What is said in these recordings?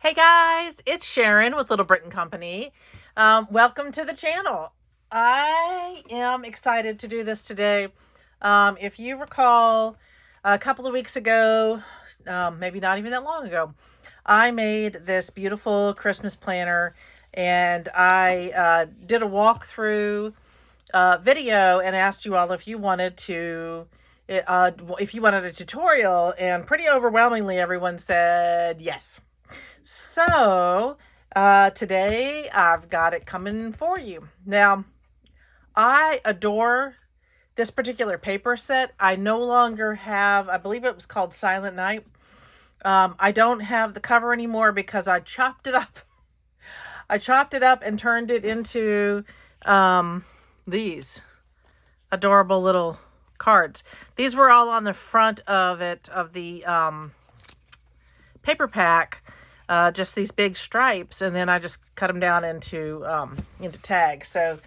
Hey guys, it's Sharon with Little Britain Company. Welcome to the channel. I am excited to do this today. If you recall, a couple of weeks ago, maybe not even that long ago, I made this beautiful Christmas planner, and I did a walkthrough video and asked you all if you wanted a tutorial, and pretty overwhelmingly everyone said yes. So, today I've got it coming for you. Now, I adore this particular paper set. I no longer have, I believe it was called Silent Night. I don't have the cover anymore because I chopped it up. I chopped it up and turned it into these adorable little cards. These were all on the front of it, of the paper pack. Just these big stripes, and then I just cut them down into tags. So,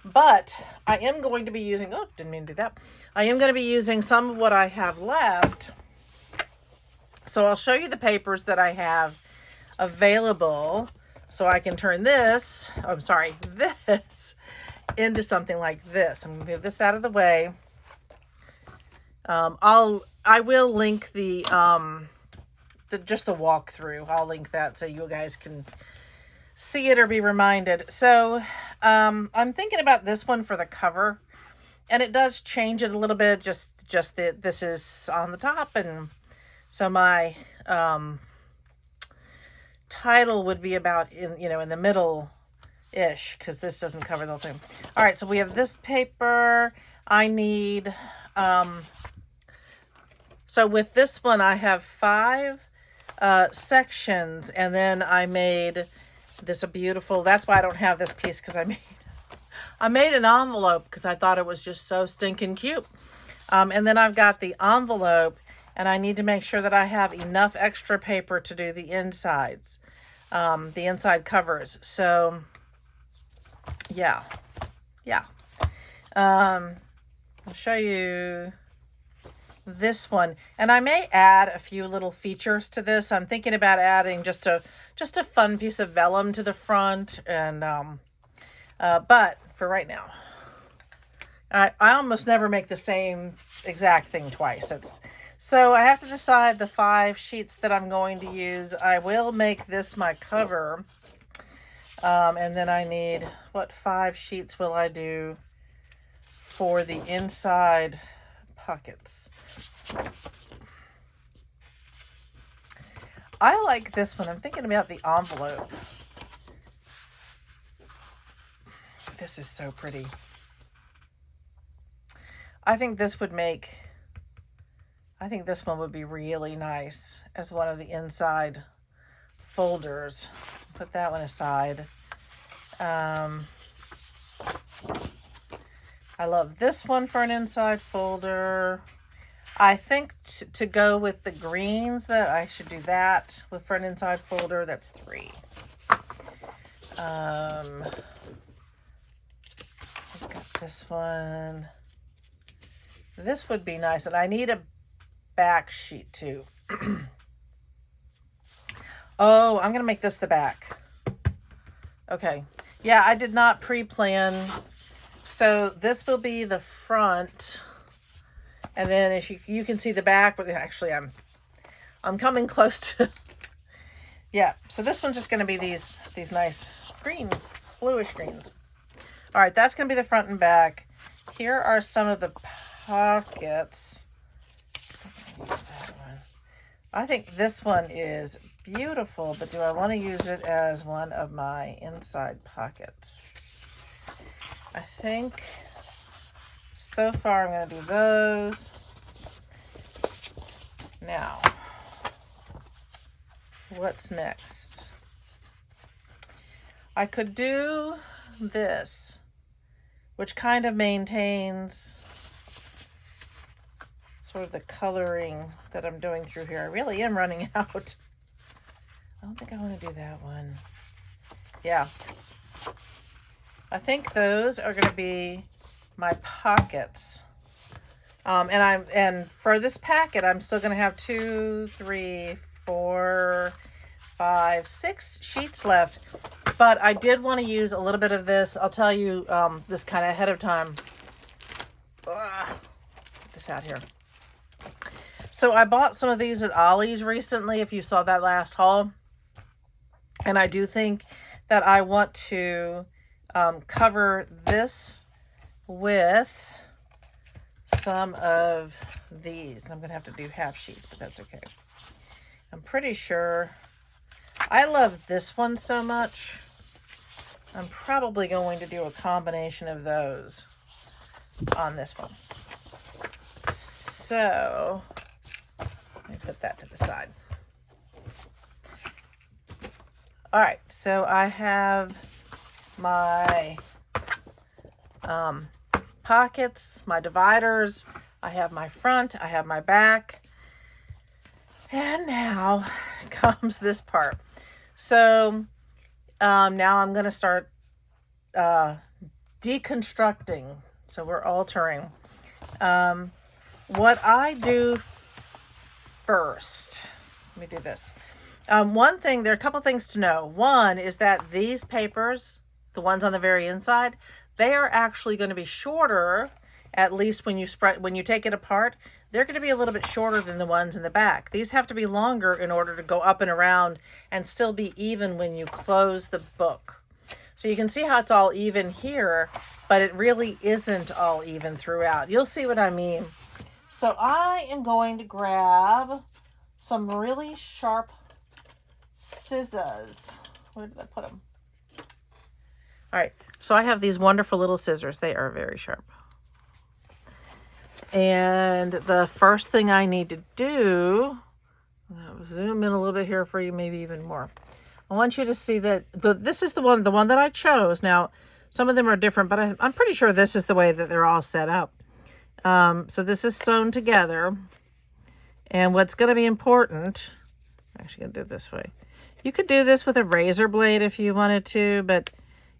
but I am going to be using, oh, didn't mean to do that. I am going to be using some of what I have left. So I'll show you the papers that I have available, so I can turn this, this into something like this. I'm going to move this out of the way. I will link just the walkthrough. I'll link that so you guys can see it or be reminded. So I'm thinking about this one for the cover, and it does change it a little bit. Just that this is on the top, and so my title would be about in the middle ish, because this doesn't cover the whole thing. All right, so we have this paper. I need so with this one I have 5 sections, and then I made this a beautiful, that's why I don't have this piece, because I made an envelope because I thought it was just so stinking cute. And then I've got the envelope, and I need to make sure that I have enough extra paper to do the insides, the inside covers. So yeah. I'll show you this one, and I may add a few little features to this. I'm thinking about adding just a fun piece of vellum to the front, and but for right now, I almost never make the same exact thing twice. So I have to decide the 5 sheets that I'm going to use. I will make this my cover, and then I need, what 5 sheets will I do for the inside pockets? I like this one. I'm thinking about the envelope. This is so pretty. I think this one would be really nice as one of the inside folders. Put that one aside. I love this one for an inside folder. I think to go with the greens, that I should do that for an inside folder. That's 3. I've got this one. This would be nice, and I need a back sheet too. Oh, I'm gonna make this the back. Okay. Yeah, I did not pre-plan. So this will be the front. And then if you can see the back, but actually I'm coming close to, yeah. So this one's just going to be these nice green, bluish greens. All right, that's going to be the front and back. Here are some of the pockets. I think this one is beautiful, but do I want to use it as one of my inside pockets? I think so far I'm going to do those. Now, what's next? I could do this, which kind of maintains sort of the coloring that I'm doing through here. I really am running out. I don't think I want to do that one. Yeah. I think those are going to be my pockets. And for this packet, I'm still going to have 2, 3, 4, 5, 6 sheets left. But I did want to use a little bit of this. I'll tell you this kind of ahead of time. Get this out here. So I bought some of these at Ollie's recently, if you saw that last haul. And I do think that I want to cover this with some of these. I'm going to have to do half sheets, but that's okay. I'm pretty sure I love this one so much. I'm probably going to do a combination of those on this one. So let me put that to the side. All right, so I have my pockets, my dividers, I have my front, I have my back, and now comes this part. So now I'm going to start deconstructing. So we're altering. What I do first, let me do this. One thing, there are a couple things to know. One is that these papers, the ones on the very inside, they are actually going to be shorter, at least when you take it apart. They're going to be a little bit shorter than the ones in the back. These have to be longer in order to go up and around and still be even when you close the book. So you can see how it's all even here, but it really isn't all even throughout. You'll see what I mean. So I am going to grab some really sharp scissors. Where did I put them? All right, so I have these wonderful little scissors. They are very sharp. And the first thing I need to do, I'll zoom in a little bit here for you, maybe even more. I want you to see that this is the one that I chose. Now, some of them are different, but I'm pretty sure this is the way that they're all set up. So this is sewn together. And what's going to be important, I'm actually going to do it this way. You could do this with a razor blade if you wanted to, but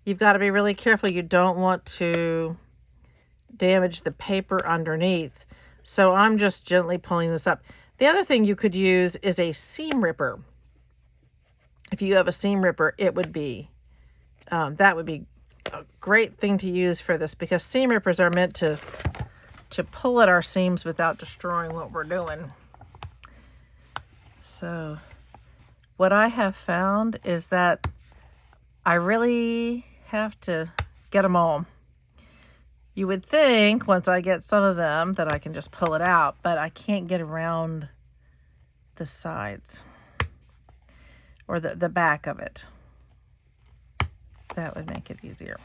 you've got to be really careful. You don't want to damage the paper underneath. So I'm just gently pulling this up. The other thing you could use is a seam ripper. If you have a seam ripper, it would be, that would be a great thing to use for this, because seam rippers are meant to pull at our seams without destroying what we're doing. So what I have found is that I really have to get them all. You would think once I get some of them that I can just pull it out, but I can't get around the sides or the back of it. That would make it easier.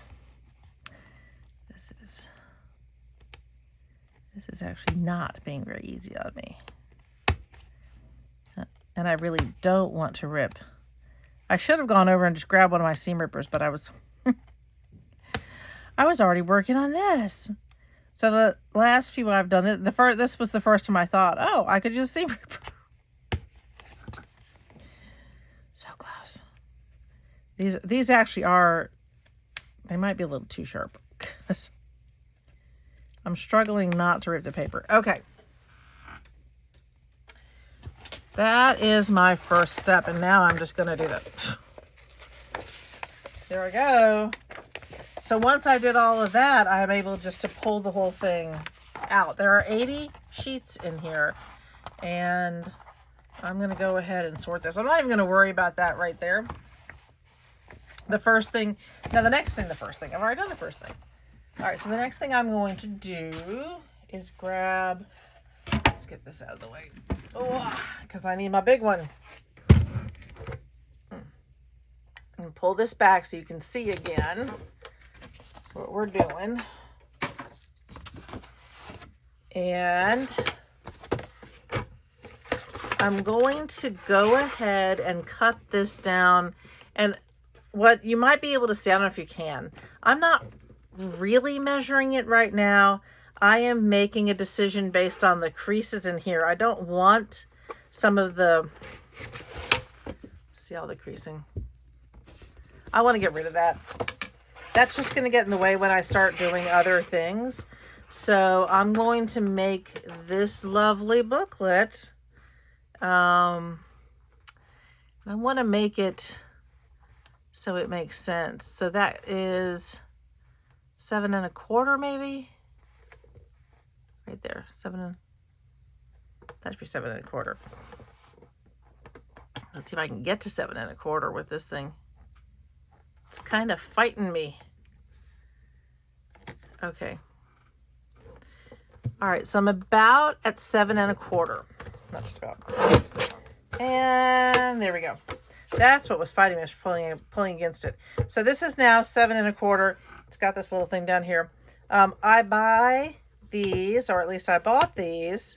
This is actually not being very easy on me. And I really don't want to rip. I should have gone over and just grabbed one of my seam rippers, but I was already working on this. So the last few I've done, this was the first time I thought, oh, I could just seam ripper. So close. These actually are, they might be a little too sharp. I'm struggling not to rip the paper. Okay. That is my first step, and now I'm just going to do that. There we go. So once I did all of that, I'm able just to pull the whole thing out. There are 80 sheets in here, and I'm going to go ahead and sort this. I'm not even going to worry about that right there. The first thing, now the next thing, I've already done the first thing. All right, so the next thing I'm going to do is grab, let's get this out of the way, because I need my big one. And pull this back so you can see again what we're doing. And I'm going to go ahead and cut this down. And what you might be able to see, I don't know if you can, I'm not really measuring it right now. I am making a decision based on the creases in here. I don't want some of the, see all the creasing. I want to get rid of that. That's just going to get in the way when I start doing other things. So I'm going to make this lovely booklet. I want to make it so it makes sense. So that is 7 1/4 maybe. Right there, that should be 7 1/4. Let's see if I can get to 7 1/4 with this thing. It's kind of fighting me. Okay. All right, so I'm about at 7 1/4. Not just about. And there we go. That's what was fighting me, was pulling against it. So this is now 7 1/4. It's got this little thing down here. I buy these, or at least I bought these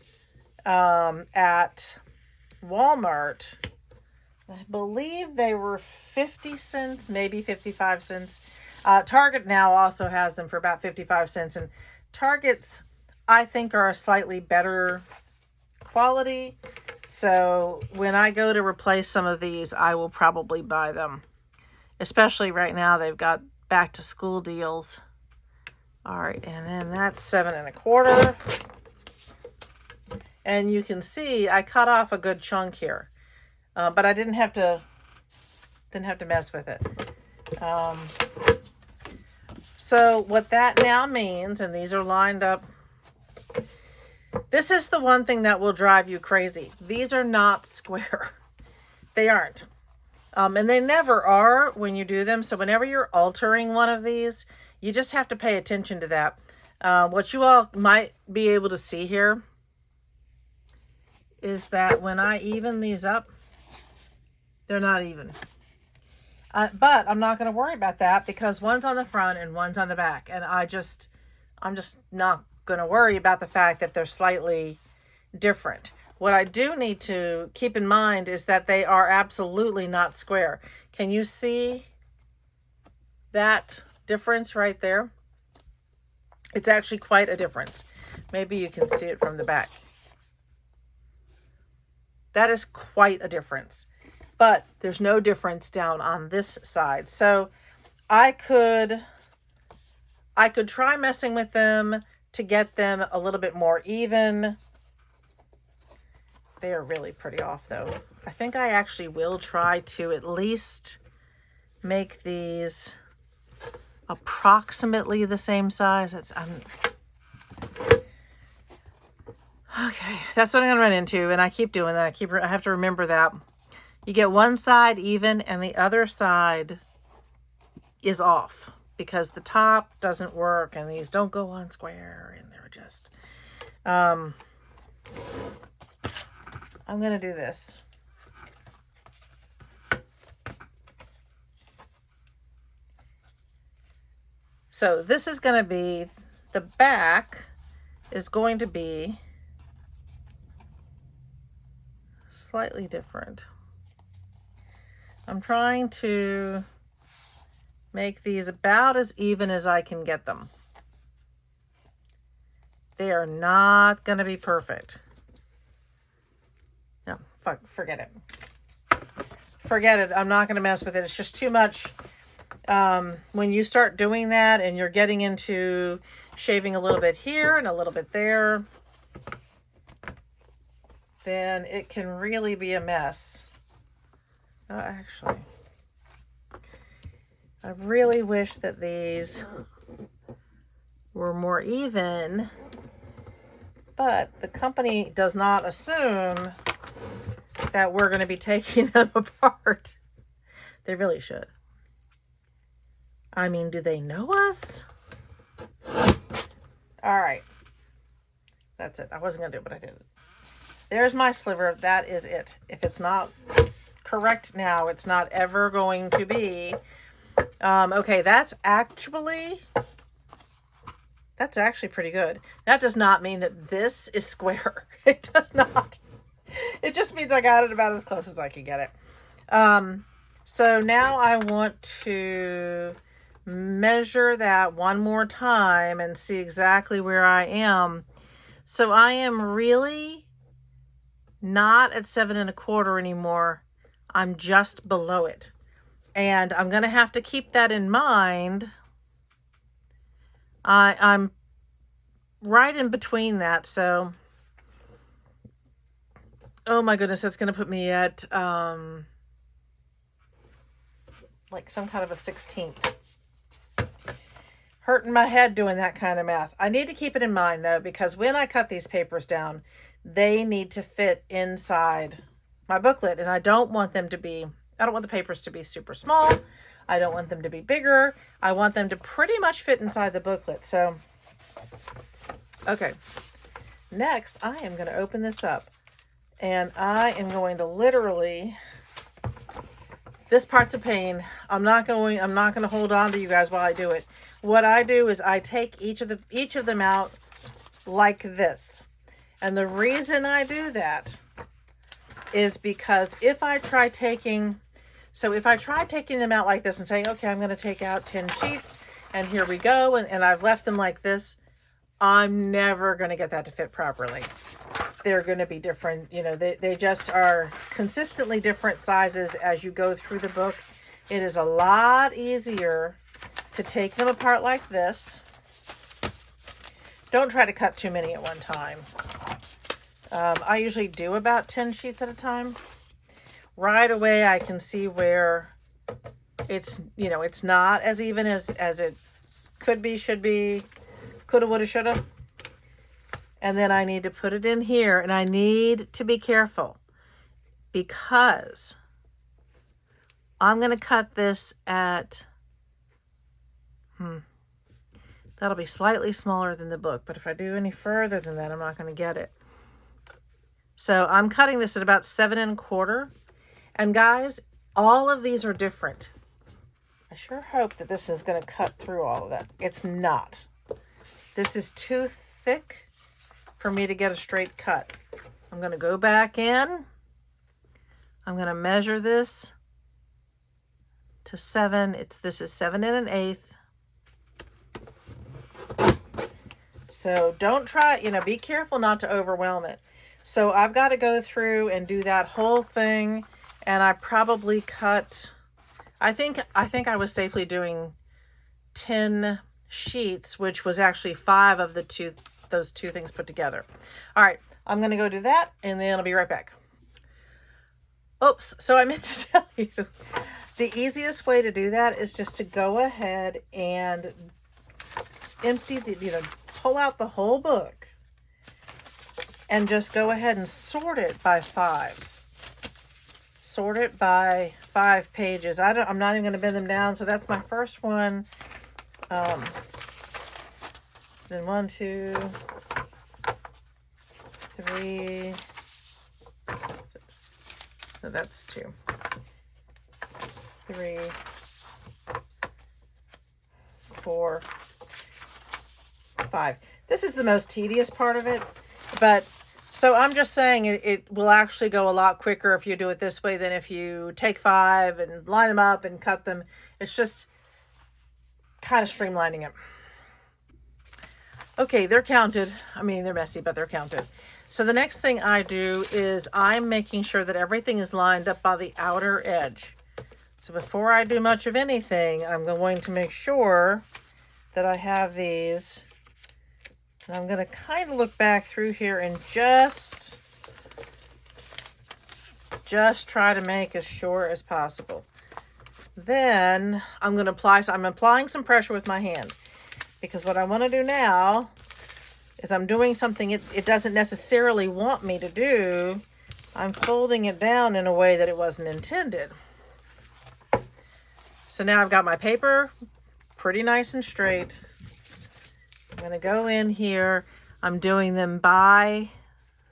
at Walmart. I believe they were 50 cents, maybe 55 cents. Target now also has them for about 55 cents. And Target's, I think, are a slightly better quality. So when I go to replace some of these, I will probably buy them. Especially right now, they've got back to school deals. All right, and then that's 7 1/4. And you can see I cut off a good chunk here. But I didn't have to mess with it. So what that now means, and these are lined up, this is the one thing that will drive you crazy. These are not square. They aren't. And they never are when you do them. So whenever you're altering one of these, you just have to pay attention to that. What you all might be able to see here is that when I even these up, they're not even. But I'm not going to worry about that because one's on the front and one's on the back. And I'm just not going to worry about the fact that they're slightly different. What I do need to keep in mind is that they are absolutely not square. Can you see that difference right there? It's actually quite a difference. Maybe you can see it from the back. That is quite a difference. But there's no difference down on this side. So I could try messing with them to get them a little bit more even. They are really pretty off though. I think I actually will try to at least make these approximately the same size. Okay, that's what I'm gonna run into, and I keep doing that. I have to remember that. You get one side even and the other side is off because the top doesn't work and these don't go on square and they're just, I'm going to do this. So this is going to be, the back is going to be slightly different. I'm trying to make these about as even as I can get them. They are not going to be perfect. No, forget it. Forget it. I'm not going to mess with it. It's just too much. When you start doing that and you're getting into shaving a little bit here and a little bit there, then it can really be a mess. Oh, actually, I really wish that these were more even, but the company does not assume that we're going to be taking them apart. They really should. I mean, do they know us? All right. That's it. I wasn't going to do it, but I did it. There's my sliver. That is it. If it's not correct now, it's not ever going to be. Okay, that's actually pretty good. That does not mean that this is square. It does not. It just means I got it about as close as I can get it. So now I want to measure that one more time and see exactly where I am. So I am really not at 7 1/4 anymore. I'm just below it. And I'm going to have to keep that in mind. I'm right in between that. So, oh my goodness, that's going to put me at like some kind of a 16th. Hurting my head doing that kind of math. I need to keep it in mind though, because when I cut these papers down, they need to fit inside my booklet, and I don't want them to be, I don't want the papers to be super small. I don't want them to be bigger. I want them to pretty much fit inside the booklet. So, okay. Next, I am going to open this up, and I am going to literally, this part's a pain. I'm not going to hold on to you guys while I do it. What I do is I take each of them out like this. And the reason I do that is because if I try taking them out like this and saying, okay, I'm going to take out 10 sheets and here we go, and I've left them like this, I'm never going to get that to fit properly. They're going to be different. You know, they just are consistently different sizes as you go through the book. It is a lot easier to take them apart like this. Don't try to cut too many at one time. I usually do about 10 sheets at a time. Right away, I can see where it's, you know, it's not as even as it could be, should be, coulda, woulda, shoulda. And then I need to put it in here, and I need to be careful because I'm going to cut this at, that'll be slightly smaller than the book, but if I do any further than that, I'm not going to get it. So I'm cutting this at about 7 1/4. And guys, all of these are different. I sure hope that this is going to cut through all of that. It's not. This is too thick for me to get a straight cut. I'm going to go back in. I'm going to measure this to 7. This is 7 1/8. So don't try, you know, be careful not to overwhelm it. So I've got to go through and do that whole thing. And I probably cut, I think I was safely doing 10 sheets, which was actually 5 of those two things put together. All right, I'm going to go do that, and then I'll be right back. Oops, so I meant to tell you, the easiest way to do that is just to go ahead and empty pull out the whole book and just go ahead and sort it by 5s. Sort it by 5 pages. I'm not even going to bend them down. So that's my first one. So then 1, 2, 3. So that's 2, 3, 4, 5. This is the most tedious part of it, but so I'm just saying it will actually go a lot quicker if you do it this way than if you take 5 and line them up and cut them. It's just kind of streamlining it. Okay, they're counted. I mean, they're messy, but they're counted. So the next thing I do is I'm making sure that everything is lined up by the outer edge. So before I do much of anything, I'm going to make sure that I have these. And I'm going to kind of look back through here and just try to make as sure as possible. Then I'm going to I'm applying some pressure with my hand, because what I want to do now is I'm doing something it doesn't necessarily want me to do. I'm folding it down in a way that it wasn't intended. So now I've got my paper pretty nice and straight. I'm going to go in here. I'm doing them by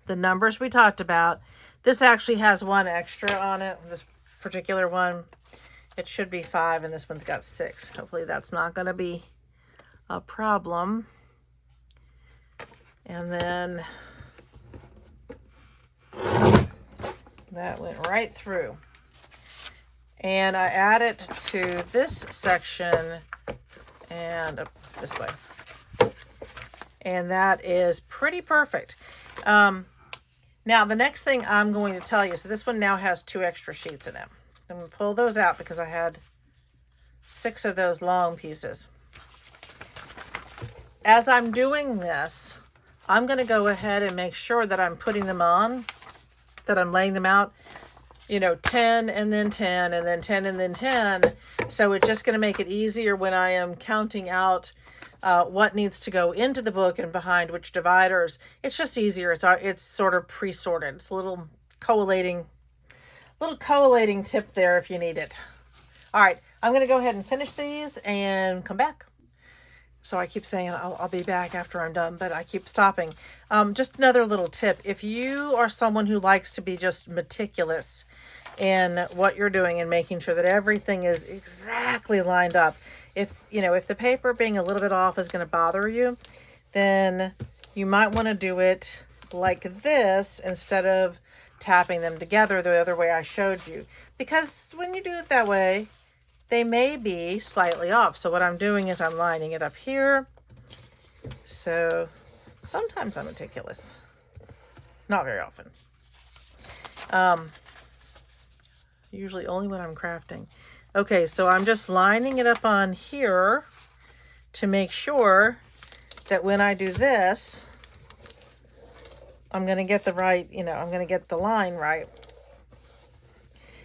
the numbers we talked about. This actually has 1 extra on it, this particular one. It should be 5, and this one's got 6. Hopefully that's not going to be a problem. And then that went right through. And I add it to this section and up this way. And that is pretty perfect. Now, the next thing I'm going to tell you, so this one now has 2 extra sheets in it. I'm going to pull those out because I had 6 of those long pieces. As I'm doing this, I'm going to go ahead and make sure that I'm putting them on, that I'm laying them out. 10 and then 10 and then 10 and then 10. So it's just going to make it easier when I am counting out what needs to go into the book and behind which dividers. It's just easier. It's sort of pre-sorted. It's a little collating tip there if you need it. All right, I'm going to go ahead and finish these and come back. So I keep saying I'll be back after I'm done, but I keep stopping. Just another little tip. If you are someone who likes to be just meticulous in what you're doing and making sure that everything is exactly lined up, if the paper being a little bit off is going to bother you, then you might want to do it like this instead of tapping them together the other way I showed you. Because when you do it that way, they may be slightly off. So what I'm doing is I'm lining it up here. So sometimes I'm meticulous. Not very often. Usually only when I'm crafting. Okay, so I'm just lining it up on here to make sure that when I do this, I'm going to get the right, I'm going to get the line right.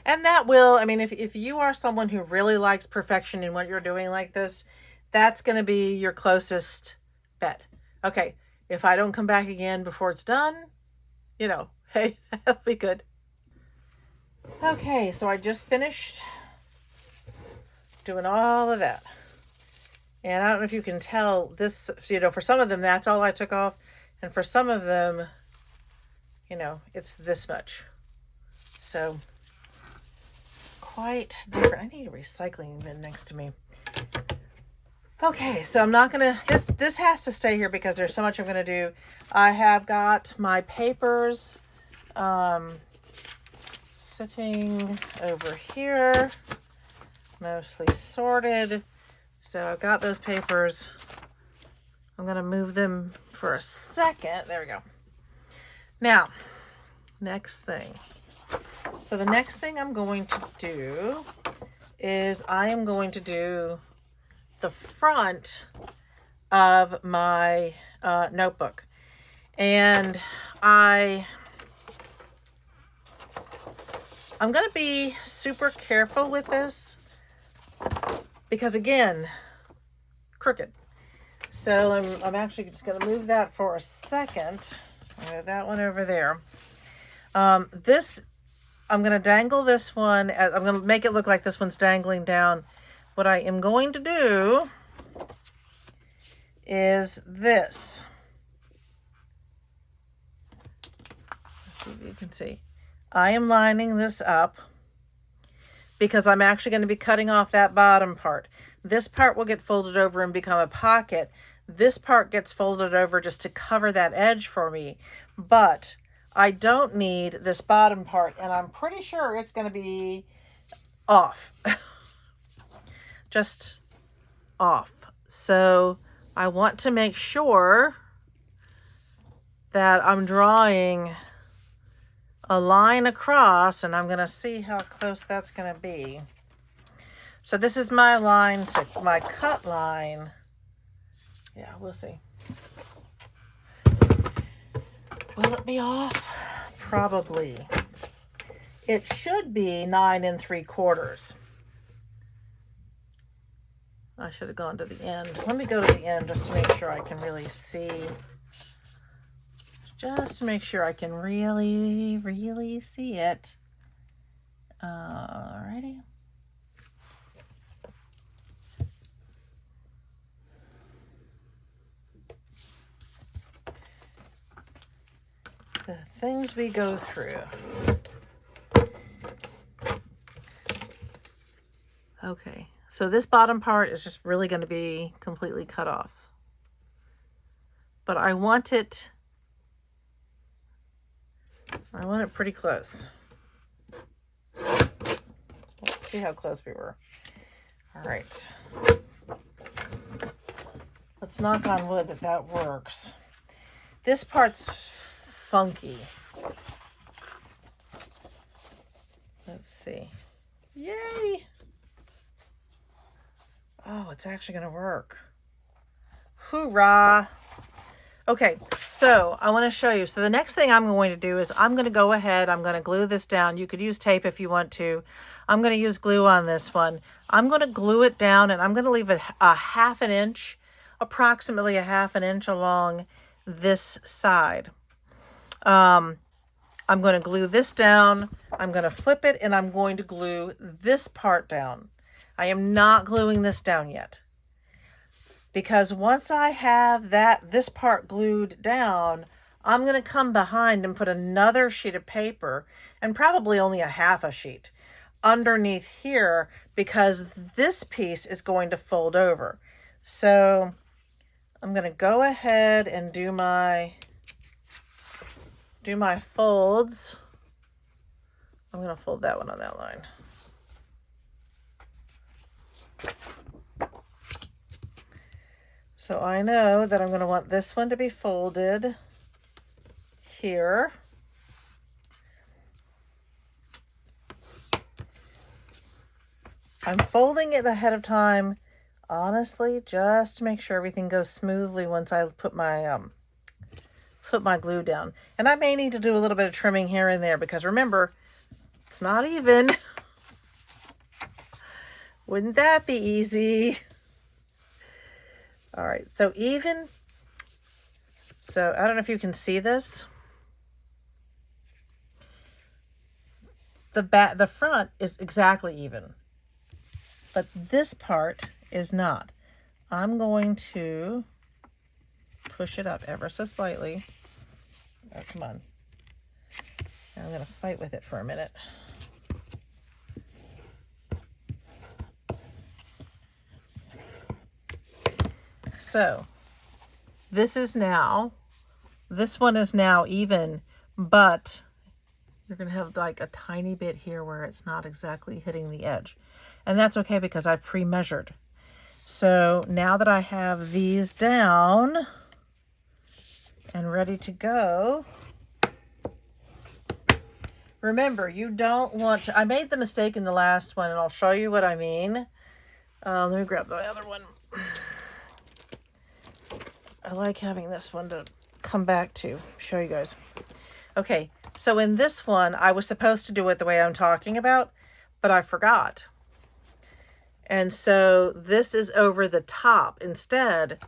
And that will, if you are someone who really likes perfection in what you're doing like this, that's going to be your closest bet. Okay, if I don't come back again before it's done, hey, that'll be good. Okay, so I just finished doing all of that. And I don't know if you can tell this, for some of them, that's all I took off. And for some of them, it's this much. So quite different. I need a recycling bin next to me. Okay, so I'm not gonna, this has to stay here because there's so much I'm gonna do. I have got my papers sitting over here, mostly sorted. So I've got those papers. I'm gonna move them for a second. There we go. Now, next thing. So the next thing I'm going to do is I am going to do the front of my notebook. And I'm going to be super careful with this because, again, crooked. So I'm actually just going to move that for a second. That one over there. I'm going to dangle this one. I'm going to make it look like this one's dangling down. What I am going to do is this. Let's see if you can see. I am lining this up because I'm actually going to be cutting off that bottom part. This part will get folded over and become a pocket. This part gets folded over just to cover that edge for me. But I don't need this bottom part, and I'm pretty sure it's going to be off. Just off. So I want to make sure that I'm drawing a line across, and I'm going to see how close that's going to be. So this is my line to my cut line. Yeah, we'll see. Will it be off? Probably. It should be 9 3/4. I should have gone to the end. Let me go to the end just to make sure I can really see. Just to make sure I can really, really see it. Alrighty. The things we go through. Okay, so this bottom part is just really going to be completely cut off. But I want it pretty close. Let's see how close we were. All right. Let's knock on wood that works. This part's funky. Let's see. Yay! Oh, it's actually going to work. Hoorah! Okay, so I want to show you. So the next thing I'm going to do is I'm going to go ahead, I'm going to glue this down. You could use tape if you want to. I'm going to use glue on this one. I'm going to glue it down, and I'm going to leave it a half an inch, approximately a half an inch along this side. I'm going to glue this down. I'm going to flip it, and I'm going to glue this part down. I am not gluing this down yet, because once I have this part glued down, I'm going to come behind and put another sheet of paper, and probably only a half a sheet, underneath here, because this piece is going to fold over. So I'm going to go ahead and do my folds. I'm going to fold that one on that line. So I know that I'm going to want this one to be folded here. I'm folding it ahead of time, honestly, just to make sure everything goes smoothly once I put my glue down. And I may need to do a little bit of trimming here and there, because remember, it's not even. Wouldn't that be easy? All right, so even. So I don't know if you can see this. The front is exactly even, but this part is not. I'm going to push it up ever so slightly. Oh, come on. I'm going to fight with it for a minute. So this one is now even, but you're going to have like a tiny bit here where it's not exactly hitting the edge. And that's okay, because I've pre-measured. So now that I have these down and ready to go, remember, you don't want to, I made the mistake in the last one, and I'll show you what I mean. Let me grab the other one. I like having this one to come back to, show you guys. Okay, so in this one, I was supposed to do it the way I'm talking about, but I forgot. And so this is over the top. Instead,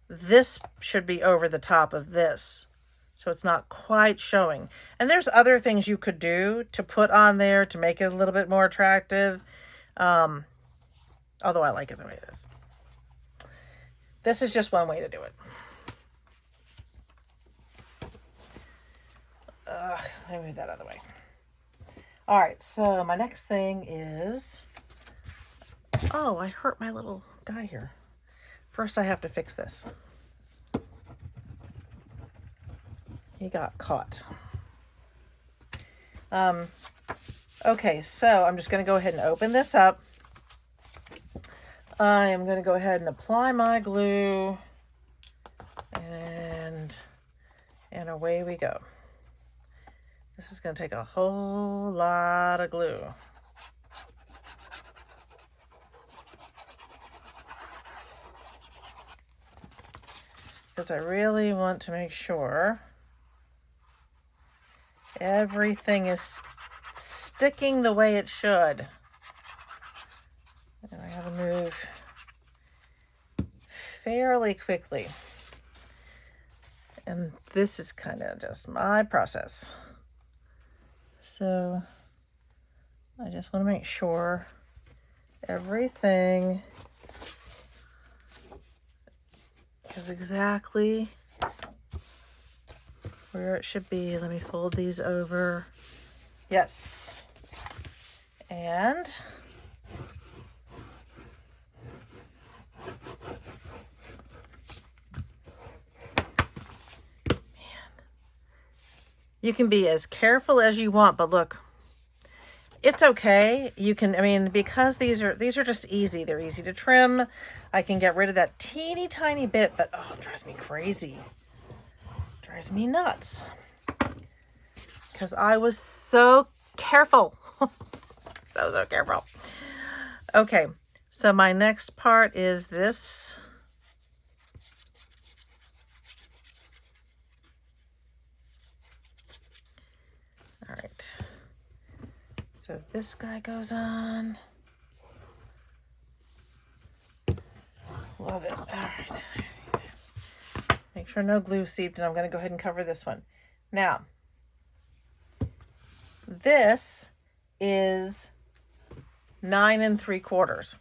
this should be over the top of this. So it's not quite showing. And there's other things you could do to put on there to make it a little bit more attractive. Although I like it the way it is. This is just one way to do it. Let me move that other way. All right, so my next thing is, oh, I hurt my little guy here. First, I have to fix this. He got caught. Okay, so I'm just going to go ahead and open this up. I am going to go ahead and apply my glue, and away we go. This is going to take a whole lot of glue. Because I really want to make sure everything is sticking the way it should. And I have to move fairly quickly. And this is kind of just my process. So I just want to make sure everything is exactly where it should be. Let me fold these over. Yes. And you can be as careful as you want, but look, it's okay. You can, I mean, because these are just easy. They're easy to trim. I can get rid of that teeny tiny bit, but oh, it drives me crazy. It drives me nuts. Because I was so careful. so careful. Okay, so my next part is this. All right. So this guy goes on. Love it. All right. Make sure no glue seeped, and I'm going to go ahead and cover this one. Now, this is 9 3/4.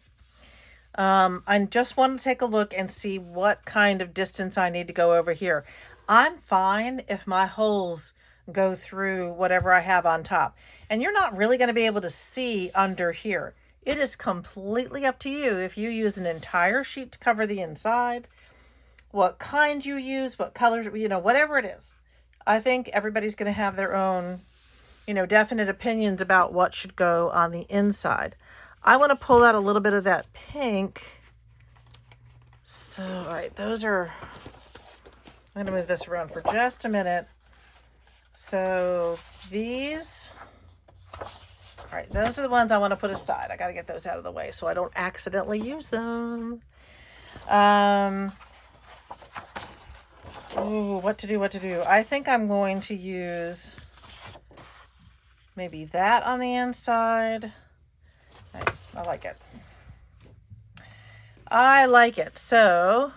I just want to take a look and see what kind of distance I need to go over here. I'm fine if my holes go through whatever I have on top. And you're not really going to be able to see under here. It is completely up to you if you use an entire sheet to cover the inside, what kind you use, what colors, whatever it is. I think everybody's going to have their own, definite opinions about what should go on the inside. I want to pull out a little bit of that pink. So, all right, I'm going to move this around for just a minute. So these, all right, those are the ones I want to put aside. I got to get those out of the way so I don't accidentally use them. Ooh, what to do? I think I'm going to use maybe that on the inside. I like it. I like it. So,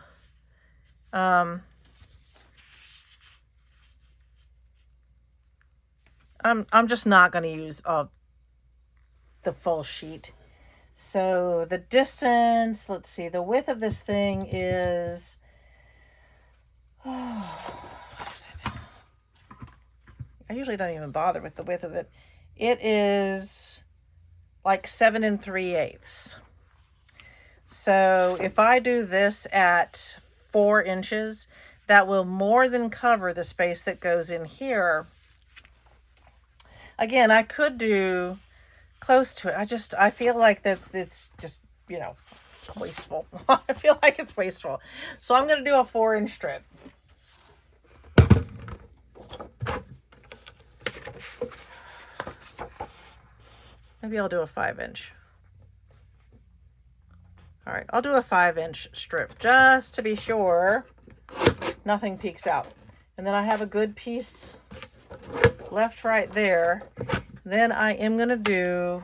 I'm just not going to use the full sheet. So the distance, let's see, the width of this thing is, what is it? I usually don't even bother with the width of it. It is like 7 3/8. So if I do this at 4 inches, that will more than cover the space that goes in here. Again, I could do close to it. I feel like it's just, wasteful. I feel like it's wasteful. So I'm going to do a 4-inch strip. Maybe I'll do a 5-inch. All right, I'll do a 5-inch strip just to be sure nothing peeks out. And then I have a good piece left right there. Then I am going to do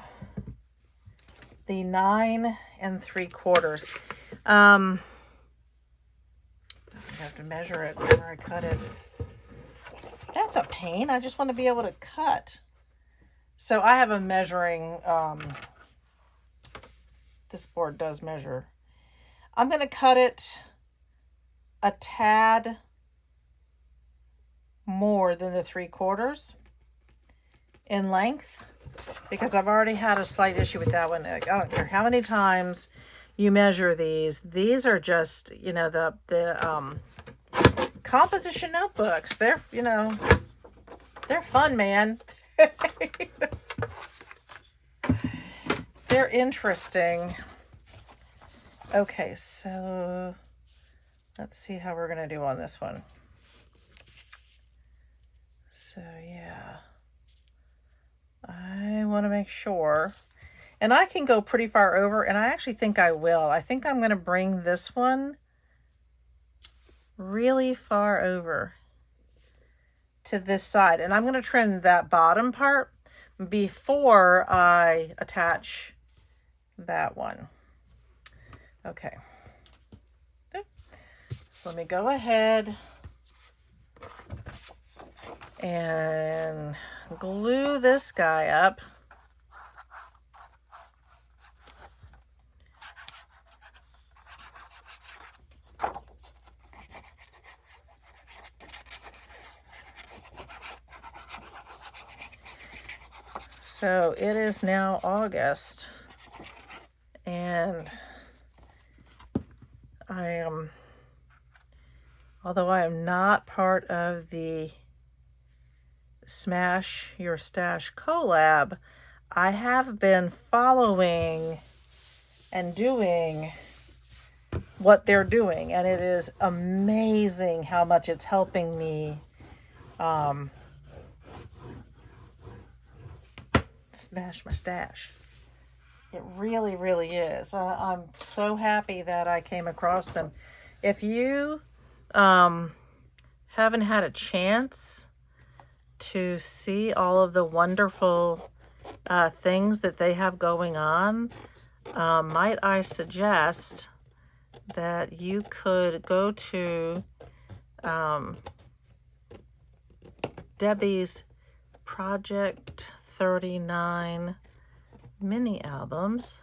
the 9 3/4. I have to measure it before I cut it. That's a pain. I just want to be able to cut. So I have a measuring, this board does measure. I'm going to cut it a tad more than the 3/4 in length, because I've already had a slight issue with that one. I don't care how many times you measure these. These are just, the composition notebooks. They're fun, man. They're interesting. Okay, so let's see how we're going to do on this one. So, yeah. I want to make sure. And I can go pretty far over, and I actually think I will. I think I'm going to bring this one really far over to this side. And I'm going to trim that bottom part before I attach that one. Okay. So let me go ahead and glue this guy up. So it is now August, and although I am not part of the Smash Your Stash collab, I have been following and doing what they're doing, and it is amazing how much it's helping me smash my stash. It really, really is. I'm so happy that I came across them. If you haven't had a chance to see all of the wonderful things that they have going on, might I suggest that you could go to Debbie's Project 39 mini albums.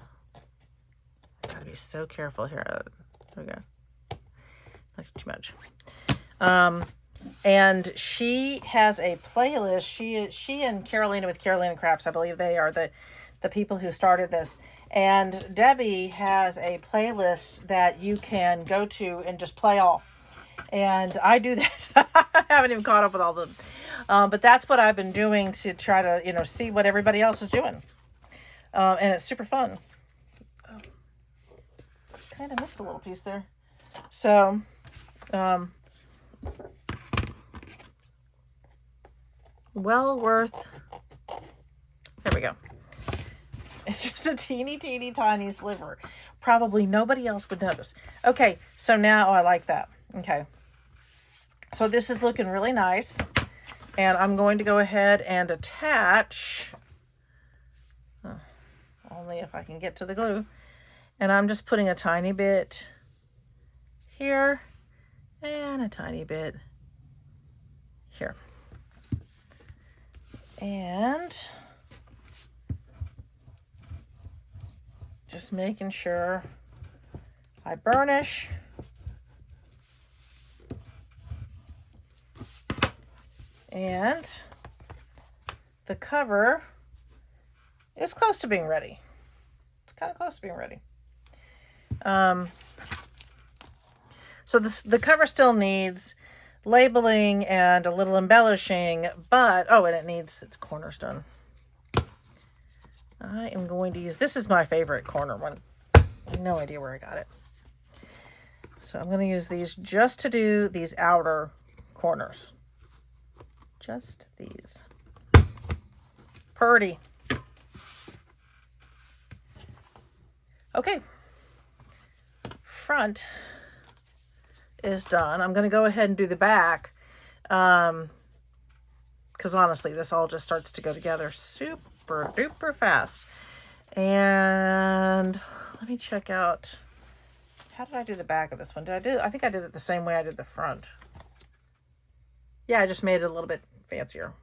I gotta be so careful here. There we go. Not too much. And she has a playlist. She and Carolina with Carolina Crafts, I believe they are the people who started this. And Debbie has a playlist that you can go to and just play all. And I do that. I haven't even caught up with all of them. But that's what I've been doing to try to, see what everybody else is doing. And it's super fun. Oh, kind of missed a little piece there. So, well worth, there we go. It's just a teeny tiny sliver. Probably nobody else would notice. Okay, so now, I like that. Okay. So this is looking really nice. And I'm going to go ahead and attach, only if I can get to the glue. And I'm just putting a tiny bit here and a tiny bit here. And just making sure I burnish. And the cover is close to being ready. It's kind of close to being ready. So the cover still needs labeling and a little embellishing, but, and it needs its corners done. I am going to use, this is my favorite corner one. I have no idea where I got it. So I'm going to use these just to do these outer corners. Just these. Purdy. Okay. Front is done. I'm going to go ahead and do the back. Because honestly, this all just starts to go together super duper fast. And let me check out, how did I do the back of this one? I think I did it the same way I did the front. Yeah, I just made it a little bit fancier.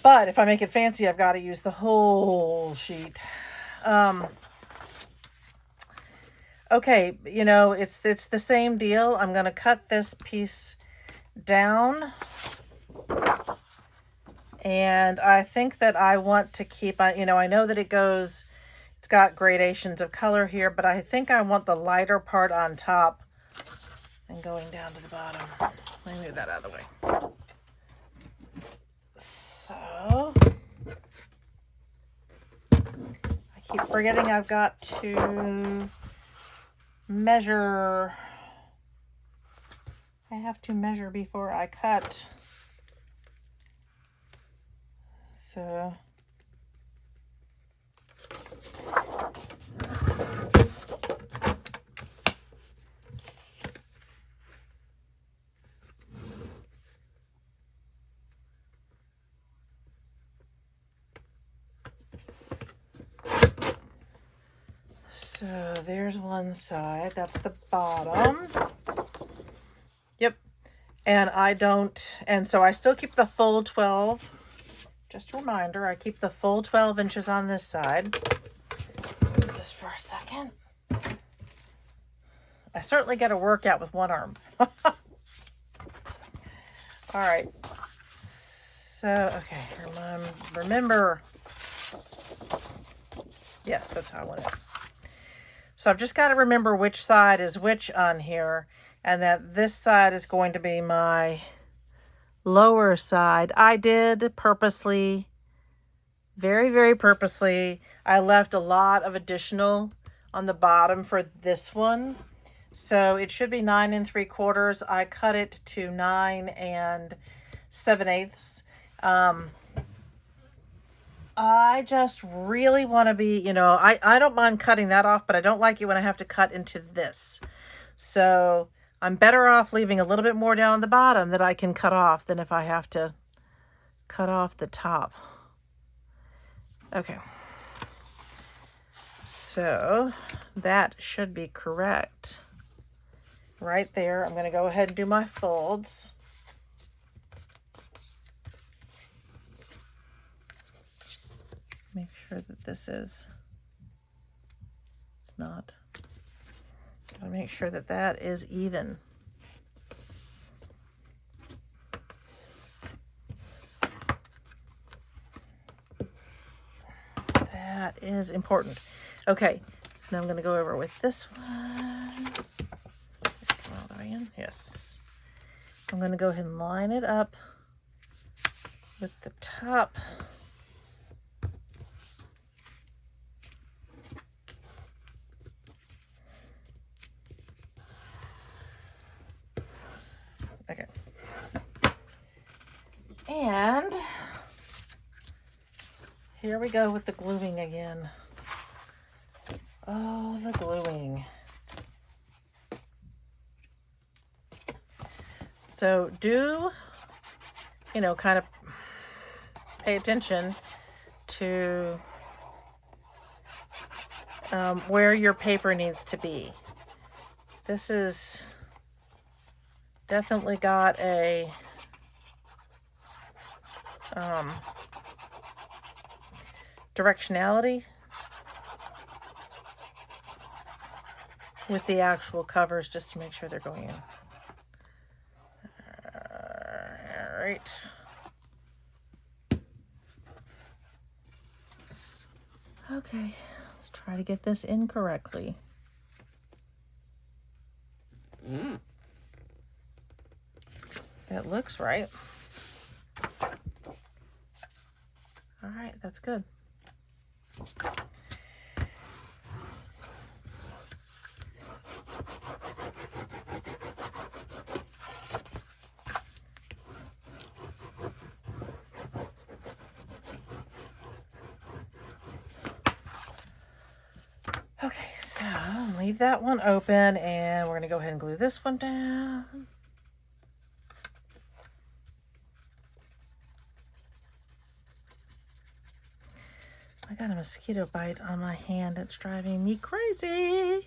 But if I make it fancy, I've got to use the whole sheet. Okay, it's the same deal. I'm going to cut this piece down. And I think that I want to keep, I know that it's got gradations of color here, but I think I want the lighter part on top and going down to the bottom. Let me move that out of the way. So, I keep forgetting I've got to measure. I have to measure before I cut. So, there's one side. That's the bottom. Yep. And so I still keep the full 12. Just a reminder, I keep the full 12 inches on this side. Move this for a second. I certainly get a workout with one arm. All right. So, okay. Remember. Yes, that's how I want it. So I've just got to remember which side is which on here, and that this side is going to be my lower side. I did purposely, very, very purposely, I left a lot of additional on the bottom for this one. So it should be 9 3/4. I cut it to 9 7/8. I just really want to be, I don't mind cutting that off, but I don't like it when I have to cut into this. So I'm better off leaving a little bit more down at the bottom that I can cut off than if I have to cut off the top. Okay. So that should be correct. Right there. I'm going to go ahead and do my folds. Make sure that this is, it's not. Gotta make sure that that is even. That is important. Okay, so now I'm going to go over with this one. All the way in. Yes. I'm going to go ahead and line it up with the top. Okay. And here we go with the gluing again. Oh, the gluing. So do, kind of pay attention to where your paper needs to be. This is definitely got a directionality with the actual covers, just to make sure they're going in. All right. Okay, let's try to get this in correctly. That looks right. All right, that's good. Okay, so leave that one open, and we're going to go ahead and glue this one down. I got a mosquito bite on my hand. It's driving me crazy.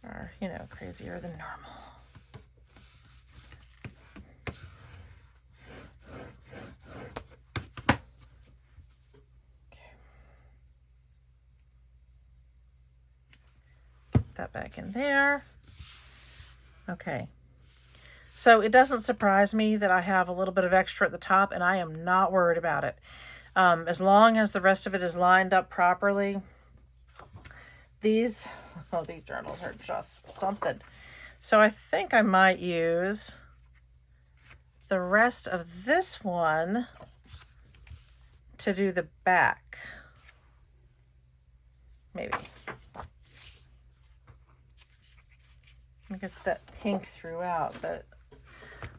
Or, crazier than normal. That back in there. Okay. So it doesn't surprise me that I have a little bit of extra at the top, and I am not worried about it. As long as the rest of it is lined up properly. These journals are just something. So I think I might use the rest of this one to do the back. Maybe. I get that pink throughout, but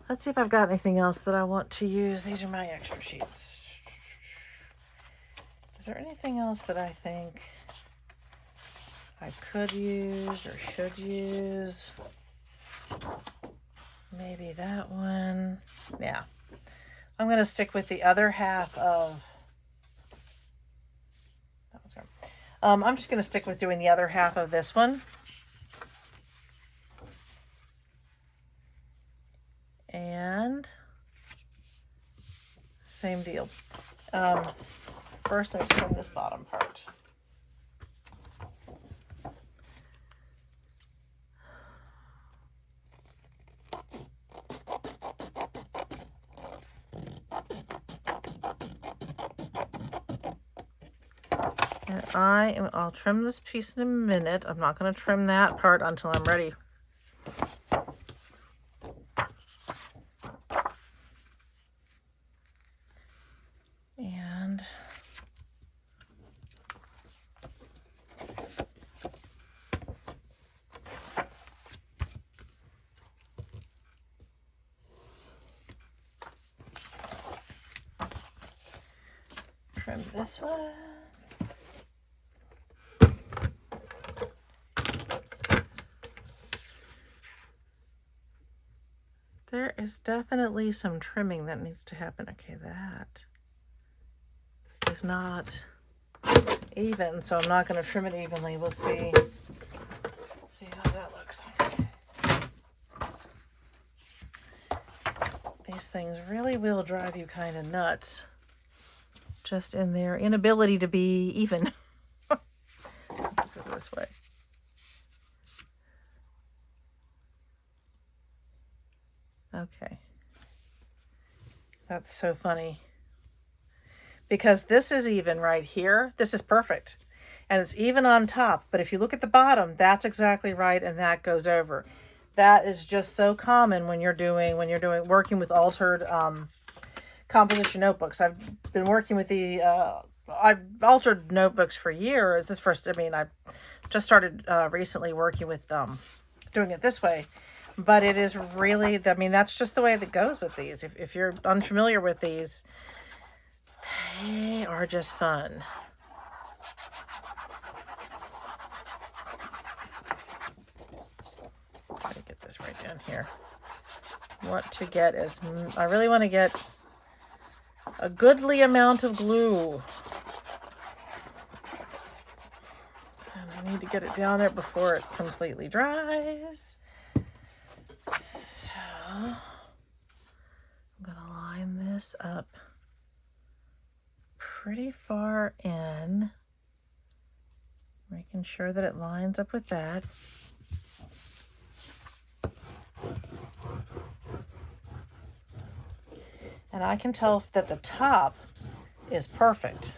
let's see if I've got anything else that I want to use. These are my extra sheets. Is there anything else that I think I could use or should use? Maybe that one. Yeah. I'm going to stick with the other half of... That one's gone. I'm just going to stick with doing the other half of this one. And same deal. First, let me trim this bottom part. And I'll trim this piece in a minute. I'm not going to trim that part until I'm ready. And trim this one. there's definitely some trimming that needs to happen. Okay, that is not even, so I'm not going to trim it evenly. We'll see how that looks. These things really will drive you kind of nuts, just in their inability to be even. Go this way. Okay. That's so funny. Because this is even right here. This is perfect. And it's even on top. But if you look at the bottom, that's exactly right, and that goes over. That is just so common when you're working with altered composition notebooks. I've been working with I've altered notebooks for years. I just started recently working with doing it this way. But it is really, that's just the way that goes with these. If you're unfamiliar with these, they are just fun. Try to get this right down here. I really want to get a goodly amount of glue. And I need to get it down there before it completely dries. So I'm going to line this up pretty far in, making sure that it lines up with that. And I can tell that the top is perfect.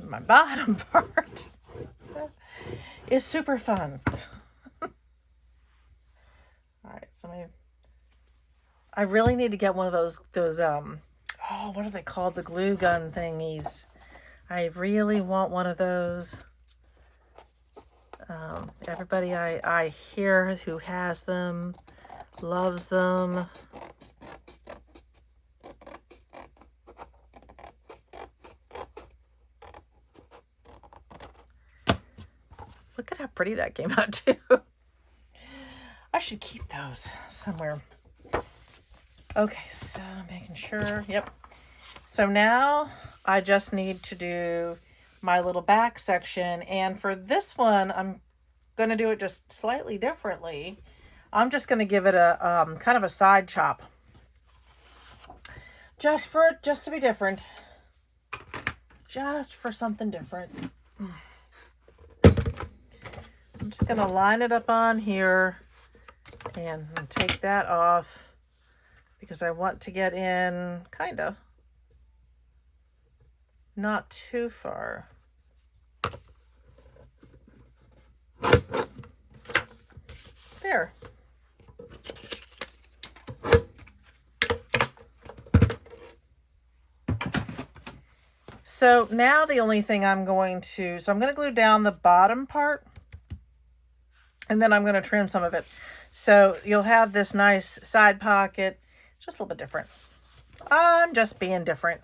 My bottom part is super fun. All right, so I really need to get one of those what are they called? The glue gun thingies. I really want one of those. Everybody I hear who has them loves them. Look at how pretty that came out too. I should keep those somewhere. Okay, so making sure, yep. So now I just need to do my little back section. And for this one, I'm going to do it just slightly differently. I'm just going to give it a kind of a side chop. Just to be different. Just for something different. I'm just going to line it up on here and take that off because I want to get in kind of not too far. There. So now the only thing I'm going to glue down the bottom part, and then I'm going to trim some of it. So you'll have this nice side pocket, just a little bit different. I'm just being different.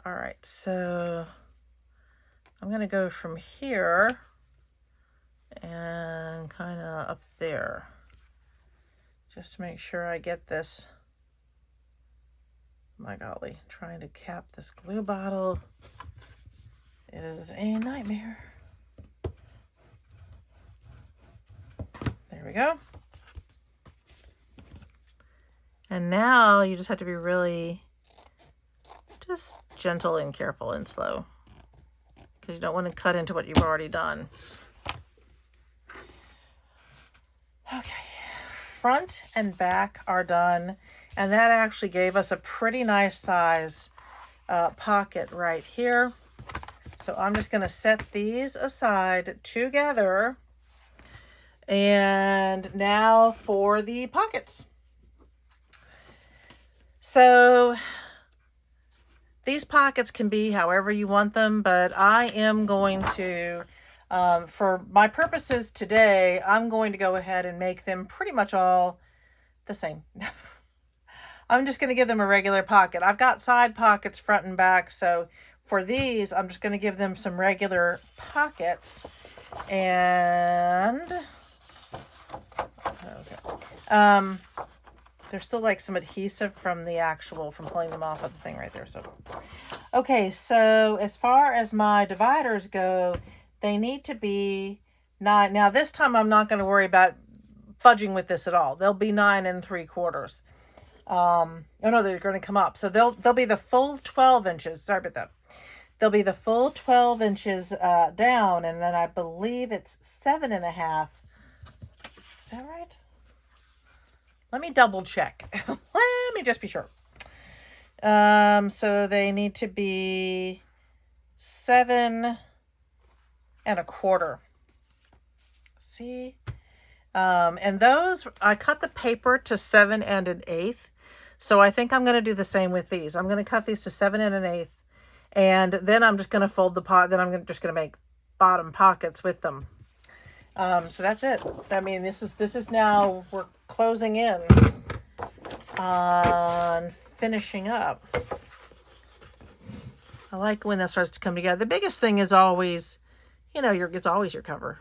All right, so I'm going to go from here and kind of up there, just to make sure I get this. My golly, trying to cap this glue bottle is a nightmare. There we go. And now you just have to be really just gentle and careful and slow, because you don't want to cut into what you've already done. Okay, front and back are done, and that actually gave us a pretty nice size pocket right here. So I'm just going to set these aside together. And now for the pockets. So these pockets can be however you want them, but I am going to, for my purposes today, I'm going to go ahead and make them pretty much all the same. I'm just going to give them a regular pocket. I've got side pockets front and back, so for these, I'm just going to give them some regular pockets. And there's still like some adhesive from from pulling them off of the thing right there. So, okay, so as far as my dividers go, they need to be 9. Now this time I'm not going to worry about fudging with this at all. They'll be 9 3/4. Oh no, they're going to come up. So they'll be the full 12 inches. Sorry about that. They'll be the full 12 inches down, and then I believe it's 7.5. Is that right? Let me double check. Let me just be sure. So they need to be 7.25. See? And those, I cut the paper to 7 1/8. So I think I'm going to do the same with these. I'm going to cut these to 7 1/8. And then I'm just going to fold the pot. Then I'm just going to make bottom pockets with them. So that's it. I mean, this is now, we're closing in on finishing up. I like when that starts to come together. The biggest thing is always, it's always your cover,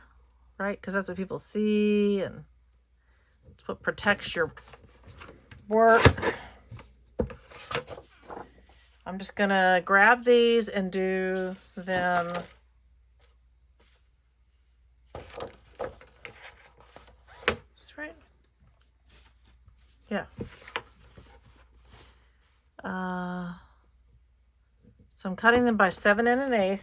right? Because that's what people see, and it's what protects your work. I'm just going to grab these and do them. Is right? Yeah. So I'm cutting them by 7 1/8,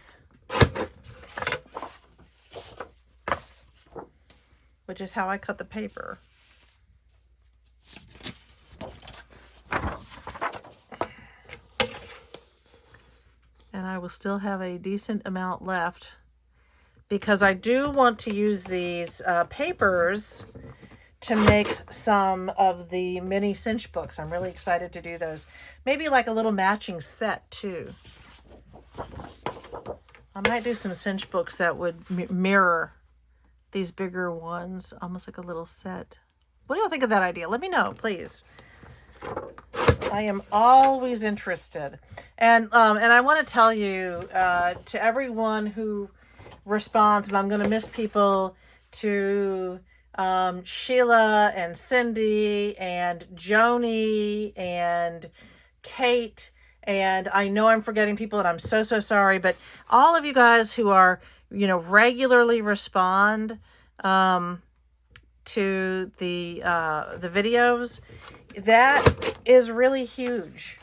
which is how I cut the paper. And I will still have a decent amount left because I do want to use these papers to make some of the mini cinch books. I'm really excited to do those. Maybe like a little matching set too. I might do some cinch books that would mirror these bigger ones, almost like a little set. What do y'all think of that idea? Let me know, please. I am always interested. And I want to tell you, to everyone who responds, and I'm going to miss people, to Sheila and Cindy and Joni and Kate, and I know I'm forgetting people, and I'm so sorry, but all of you guys who are, regularly respond to the videos, that is really huge.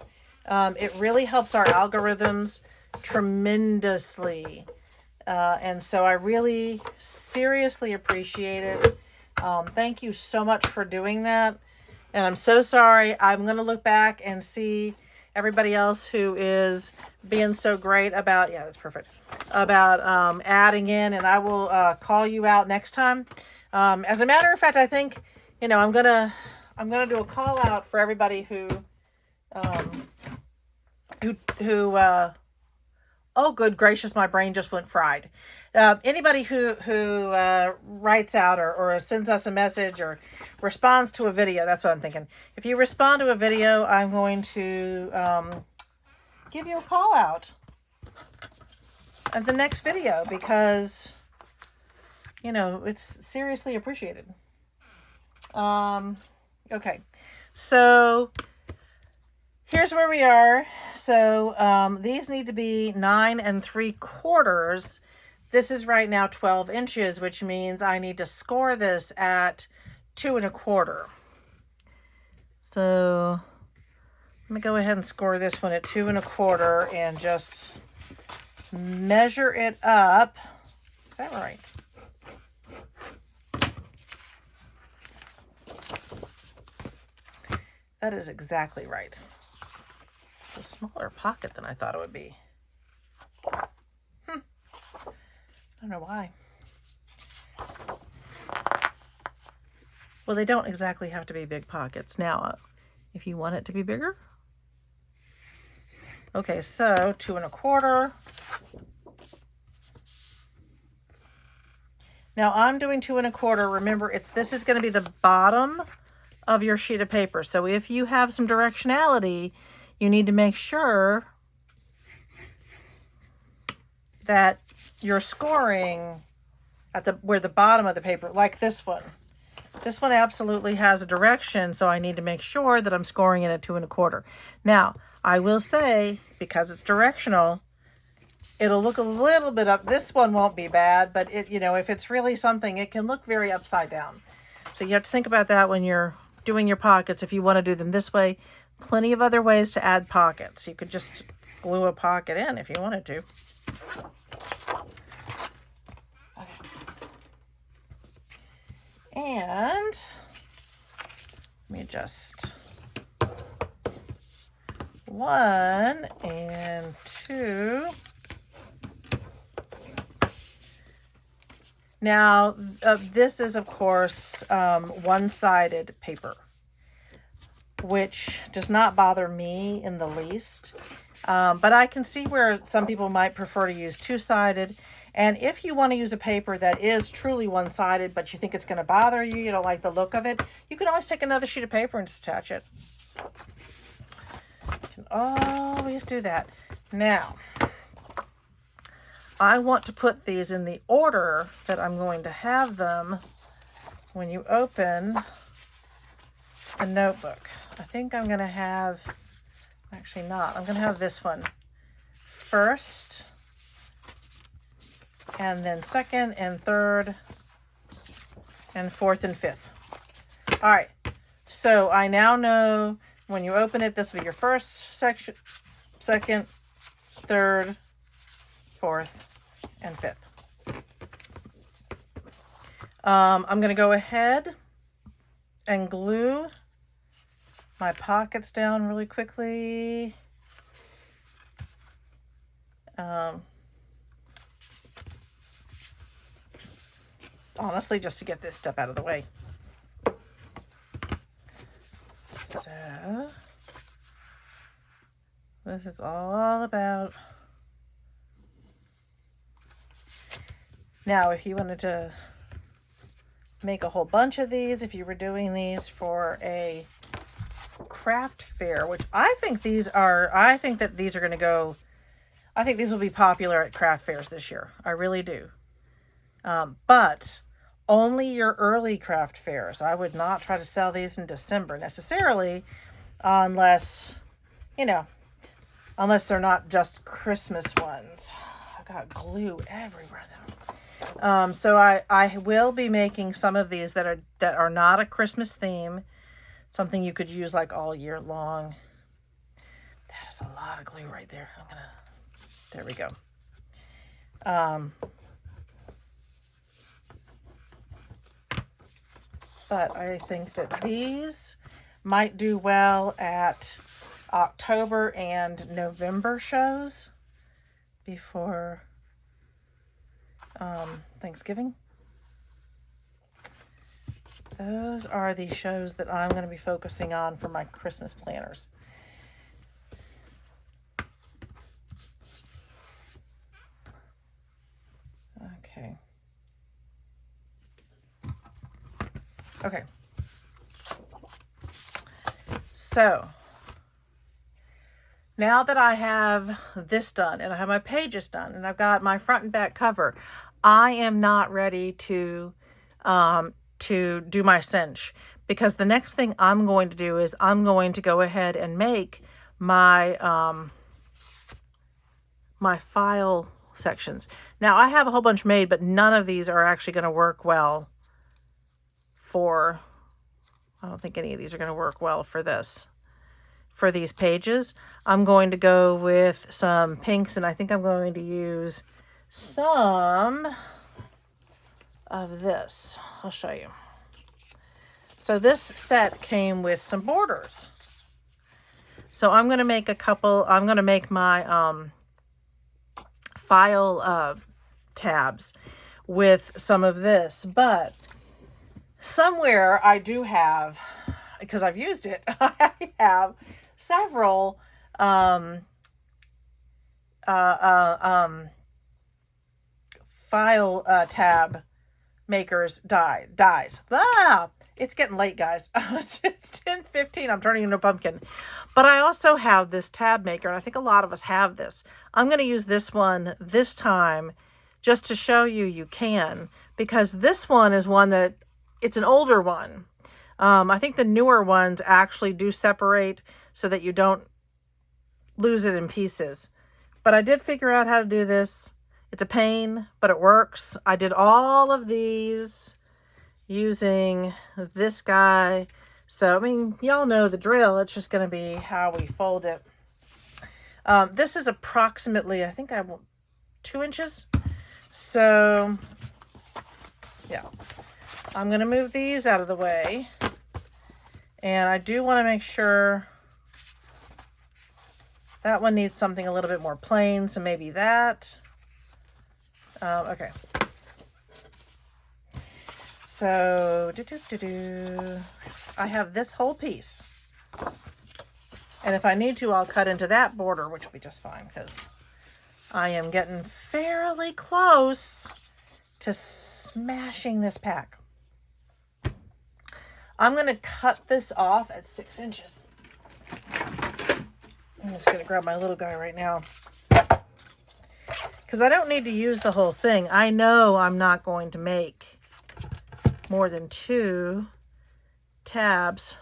It really helps our algorithms tremendously. And so I really seriously appreciate it. Thank you so much for doing that. And I'm so sorry. I'm going to look back and see everybody else who is being so great about, yeah, that's perfect, about adding in, and I will call you out next time. As a matter of fact, I think, I'm going to do a call out for everybody who oh, good gracious, my brain just went fried. Anybody who writes out or sends us a message or responds to a video, that's what I'm thinking. If you respond to a video, I'm going to give you a call out at the next video because, it's seriously appreciated. Okay, so here's where we are. So these need to be 9 3/4. This is right now 12 inches, which means I need to score this at 2 1/4. So let me go ahead and score this one at 2 1/4 and just measure it up. Is that right? That is exactly right. It's a smaller pocket than I thought it would be. I don't know why. Well, they don't exactly have to be big pockets. Now, if you want it to be bigger. Okay, so 2 1/4. Now I'm doing 2 1/4. Remember, this is going to be the bottom of your sheet of paper. So if you have some directionality, you need to make sure that you're scoring at where the bottom of the paper, like this one. This one absolutely has a direction, so I need to make sure that I'm scoring it at 2 1/4. Now, I will say, because it's directional, it'll look a little bit up. This one won't be bad, but it, you know, if it's really something, it can look very upside down. So you have to think about that when you're doing your pockets. If you want to do them this way, plenty of other ways to add pockets. You could just glue a pocket in if you wanted to. Okay. And let me just 1 and 2. Now, this is, of course, one-sided paper, which does not bother me in the least. But I can see where some people might prefer to use two-sided. And if you want to use a paper that is truly one-sided, but you think it's going to bother you, you don't like the look of it, you can always take another sheet of paper and just attach it. You can always do that. Now, I want to put these in the order that I'm going to have them when you open a notebook. I think I'm going to have, actually not, I'm going to have this one first, and then second and third and fourth and fifth. All right, so I now know when you open it, this will be your first section, second, third, fourth, and fifth. I'm going to go ahead and glue my pockets down really quickly. Honestly, just to get this stuff out of the way. So, this is all about. Now, if you wanted to make a whole bunch of these, if you were doing these for a craft fair, which I think that these are going to go, I think these will be popular at craft fairs this year. I really do. But only your early craft fairs. I would not try to sell these in December necessarily, unless, unless they're not just Christmas ones. I've got glue everywhere though. So I will be making some of these that are not a Christmas theme, something you could use like all year long. That is a lot of glue right there. There we go. But I think that these might do well at October and November shows before Thanksgiving. Those are the shows that I'm going to be focusing on for my Christmas planners. Okay. So now that I have this done and I have my pages done and I've got my front and back cover, I am not ready to do my cinch, because the next thing I'm going to do is I'm going to go ahead and make my my file sections. Now I have a whole bunch made, but none of these are actually going to work well for, I don't think any of these are going to work well for this. For these pages, I'm going to go with some pinks, and I think I'm going to use some of this. I'll show you. So this set came with some borders. So I'm going to make a couple, I'm going to make my file tabs with some of this, but somewhere I do have, because I've used it, I have several file tab makers dies. It's getting late, guys. It's 10:15. I'm turning into a pumpkin. But I also have this tab maker, and I think a lot of us have this. I'm going to use this one this time just to show you can, because this one is one that it's an older one. I think the newer ones actually do separate so that you don't lose it in pieces. But I did figure out how to do this. It's a pain, but it works. I did all of these using this guy. So, I mean, y'all know the drill. It's just going to be how we fold it. This is approximately, I think I want 2 inches. So, yeah. I'm going to move these out of the way. And I do want to make sure that one needs something a little bit more plain. So maybe that. Okay. So, I have this whole piece. And if I need to, I'll cut into that border, which will be just fine because I am getting fairly close to smashing this pack. I'm going to cut this off at 6 inches. I'm just going to grab my little guy right now. Because I don't need to use the whole thing. I know I'm not going to make more than 2 tabs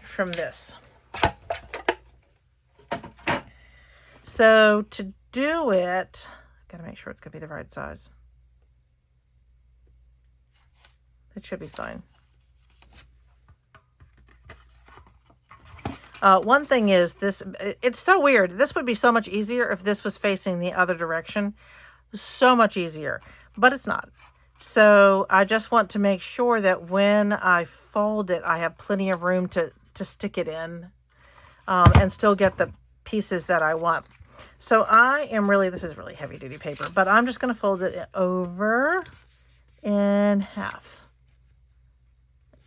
from this. So to do it, got to make sure it's going to be the right size. It should be fine. One thing is this, it's so weird. This would be so much easier if this was facing the other direction. So much easier, but it's not. So I just want to make sure that when I fold it, I have plenty of room to stick it in and still get the pieces that I want. So I am really, this is really heavy duty paper, but I'm just going to fold it over in half.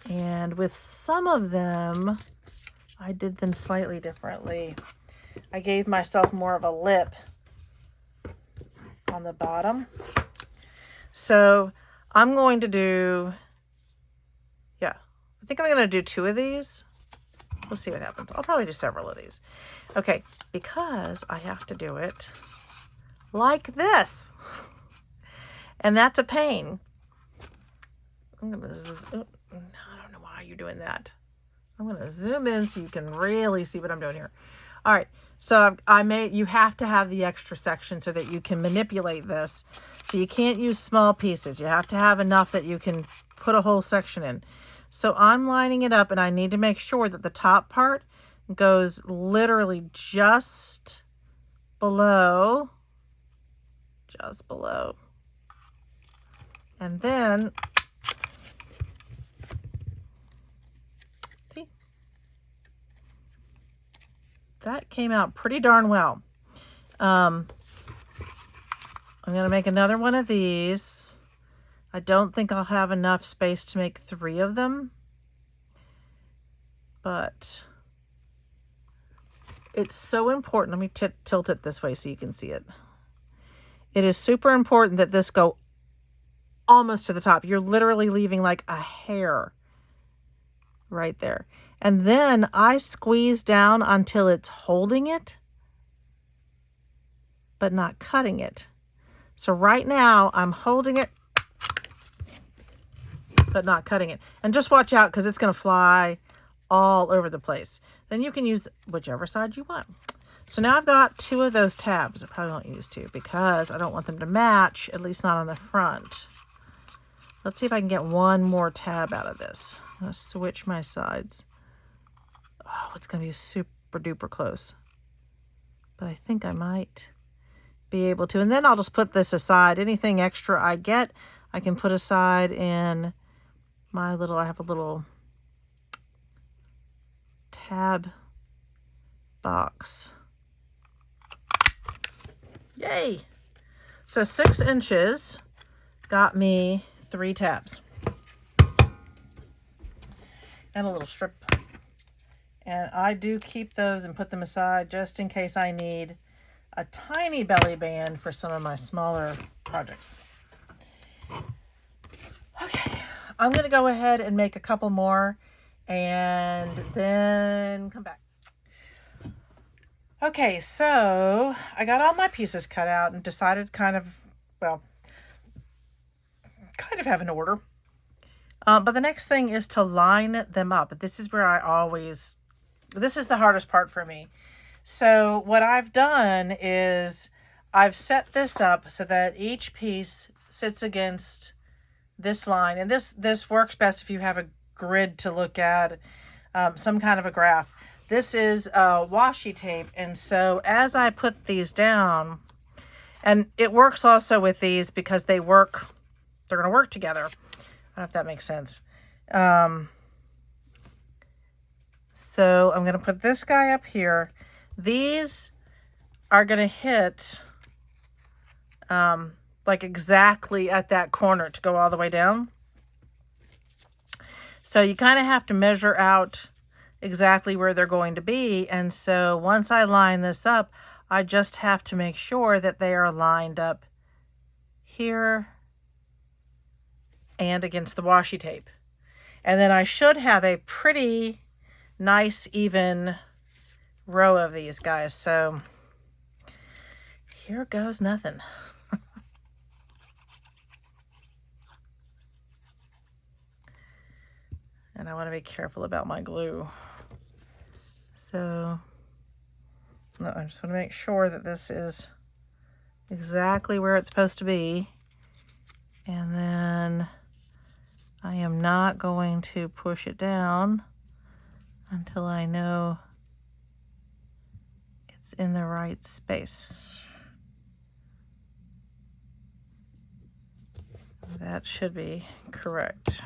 And with some of them, I did them slightly differently. I gave myself more of a lip on the bottom. So I'm going to do, I think I'm going to do 2 of these. We'll see what happens. I'll probably do several of these. Okay, because I have to do it like this. And that's a pain. I don't know why you're doing that. I'm going to zoom in so you can really see what I'm doing here. All right. So you have to have the extra section so that you can manipulate this. So you can't use small pieces. You have to have enough that you can put a whole section in. So I'm lining it up and I need to make sure that the top part goes literally just below. And then that came out pretty darn well. I'm going to make another one of these. I don't think I'll have enough space to make 3 of them. But it's so important. Let me tilt it this way so you can see it. It is super important that this go almost to the top. You're literally leaving like a hair right there. And then I squeeze down until it's holding it, but not cutting it. So right now I'm holding it, but not cutting it. And just watch out because it's going to fly all over the place. Then you can use whichever side you want. So now I've got 2 of those tabs. I probably won't use 2 because I don't want them to match, at least not on the front. Let's see if I can get 1 more tab out of this. I'm going to switch my sides. Oh, it's going to be super duper close. But I think I might be able to. And then I'll just put this aside. Anything extra I get, I can put aside in my I have a little tab box. Yay! So 6 inches got me 3 tabs. And a little strip. And I do keep those and put them aside just in case I need a tiny belly band for some of my smaller projects. Okay, I'm going to go ahead and make a couple more and then come back. Okay, so I got all my pieces cut out and decided kind of have an order. But the next thing is to line them up. This is where this is the hardest part for me. So what I've done is I've set this up so that each piece sits against this line. And this works best if you have a grid to look at, some kind of a graph. This is washi tape. And so as I put these down, and it works also with these because they're going to work together. I don't know if that makes sense. So I'm going to put this guy up here. These are going to hit like exactly at that corner to go all the way down. So you kind of have to measure out exactly where they're going to be. And so once I line this up, I just have to make sure that they are lined up here and against the washi tape. And then I should have a pretty nice even row of these guys. So here goes nothing. And I want to be careful about my glue. So I just want to make sure that this is exactly where it's supposed to be. And then I am not going to push it down until I know it's in the right space. That should be correct.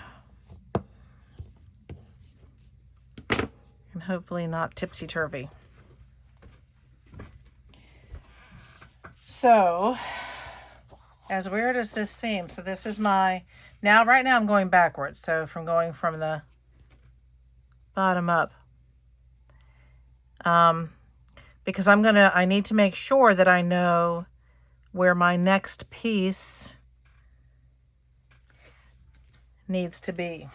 And hopefully not tipsy-turvy. So, as weird as this seems, so this is right now I'm going backwards. So going from the bottom up. Because I need to make sure that I know where my next piece needs to be.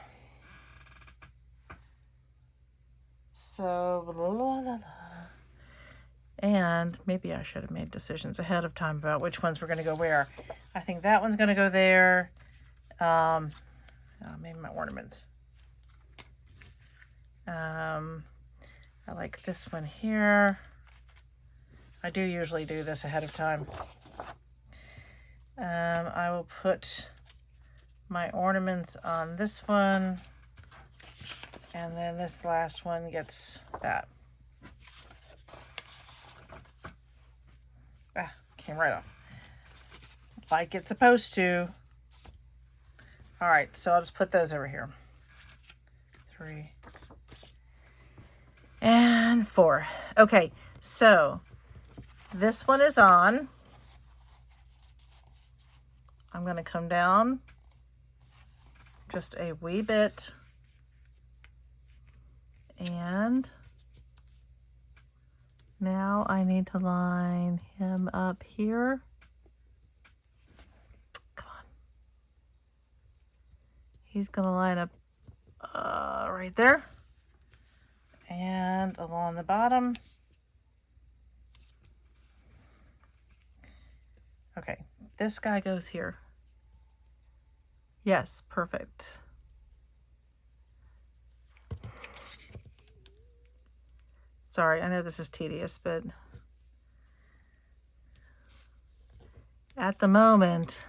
So, blah, blah, blah, blah. And maybe I should have made decisions ahead of time about which ones were going to go where. I think that one's going to go there. Maybe my ornaments. I like this one here. I do usually do this ahead of time. I will put my ornaments on this one. And then this last one gets that. Came right off. Like it's supposed to. All right, so I'll just put those over here. 3 and 4. Okay, so this one is on. I'm going to come down just a wee bit. And now I need to line him up here. Come on. He's going to line up right there. And along the bottom. Okay, this guy goes here. Yes, perfect. Sorry, I know this is tedious, but at the moment,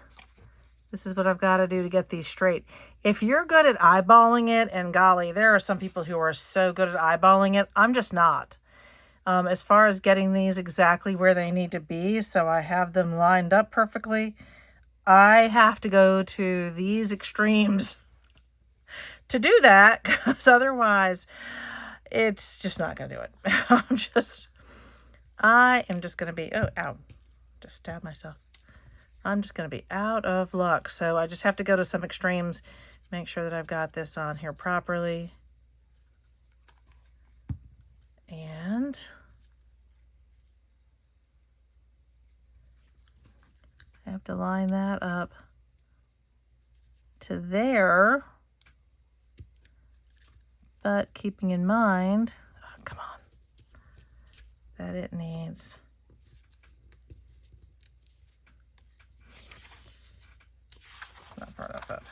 this is what I've got to do to get these straight. If you're good at eyeballing it, and golly, there are some people who are so good at eyeballing it. I'm just not. As far as getting these exactly where they need to be, so I have them lined up perfectly, I have to go to these extremes to do that, because otherwise it's just not going to do it. I am just going to be, oh, ow, just stabbed myself. I'm just going to be out of luck. So I just have to go to some extremes, make sure that I've got this on here properly. And I have to line that up to there. But keeping in mind, oh, come on, that it needs it's not far enough up.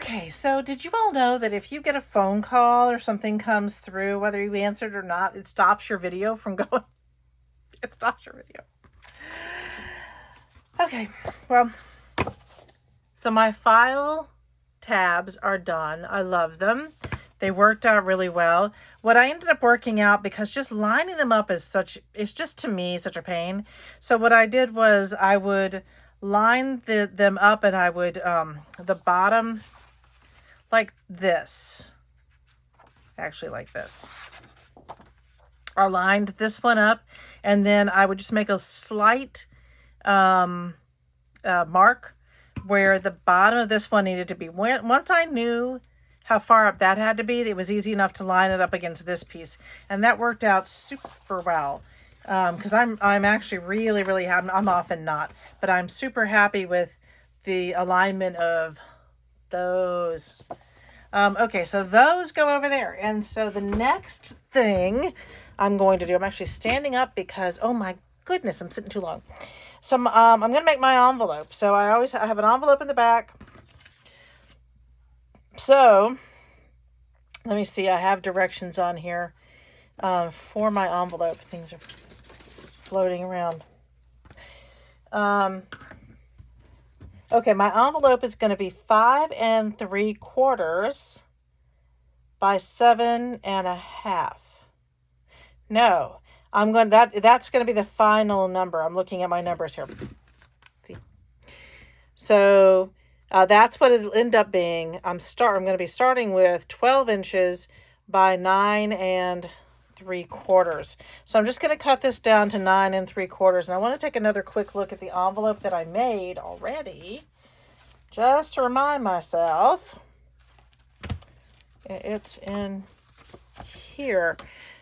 Okay, so did you all know that if you get a phone call or something comes through, whether you answered or not, it stops your video from going? It stops your video. Okay, well, so my file tabs are done. I love them. They worked out really well. What I ended up working out, because just lining them up is it's just to me such a pain. So what I did was I would line them up, and I would, the bottom, like this, actually like this. I lined this one up, and then I would just make a slight mark where the bottom of this one needed to be. Once I knew how far up that had to be, it was easy enough to line it up against this piece, and that worked out super well. Because I'm actually really happy. I'm often not, but I'm super happy with the alignment of those. Okay, so those go over there, and so the next thing I'm going to do, I'm actually standing up because, oh my goodness, I'm sitting too long. So I'm going to make my envelope. So I have an envelope in the back. So let me see. I have directions on here for my envelope. Things are floating around. Okay, my envelope is going to be 5 3/4 by 7.5. No, that's going to be the final number. I'm looking at my numbers here. See, so that's what it'll end up being. I'm going to be starting with 12 inches by 9 3/4. So I'm just going to cut this down to 9 3/4. And I want to take another quick look at the envelope that I made already, just to remind myself. It's in here.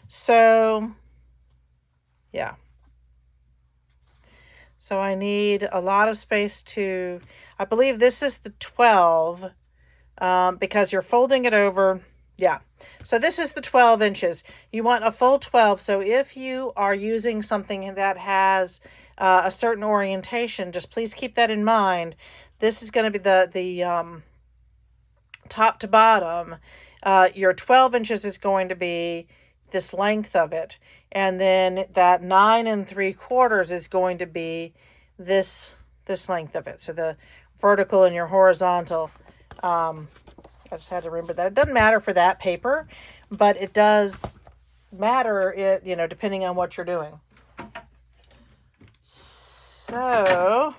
So, yeah. So I need a lot of space I believe this is the 12, because you're folding it over. Yeah. So this is the 12 inches. You want a full 12. So if you are using something that has a certain orientation, just please keep that in mind. This is going to be the top to bottom. Your 12 inches is going to be this length of it. And then that 9 3/4 is going to be this length of it. So the vertical and your horizontal. I just had to remember that. It doesn't matter for that paper, but it does matter, depending on what you're doing. So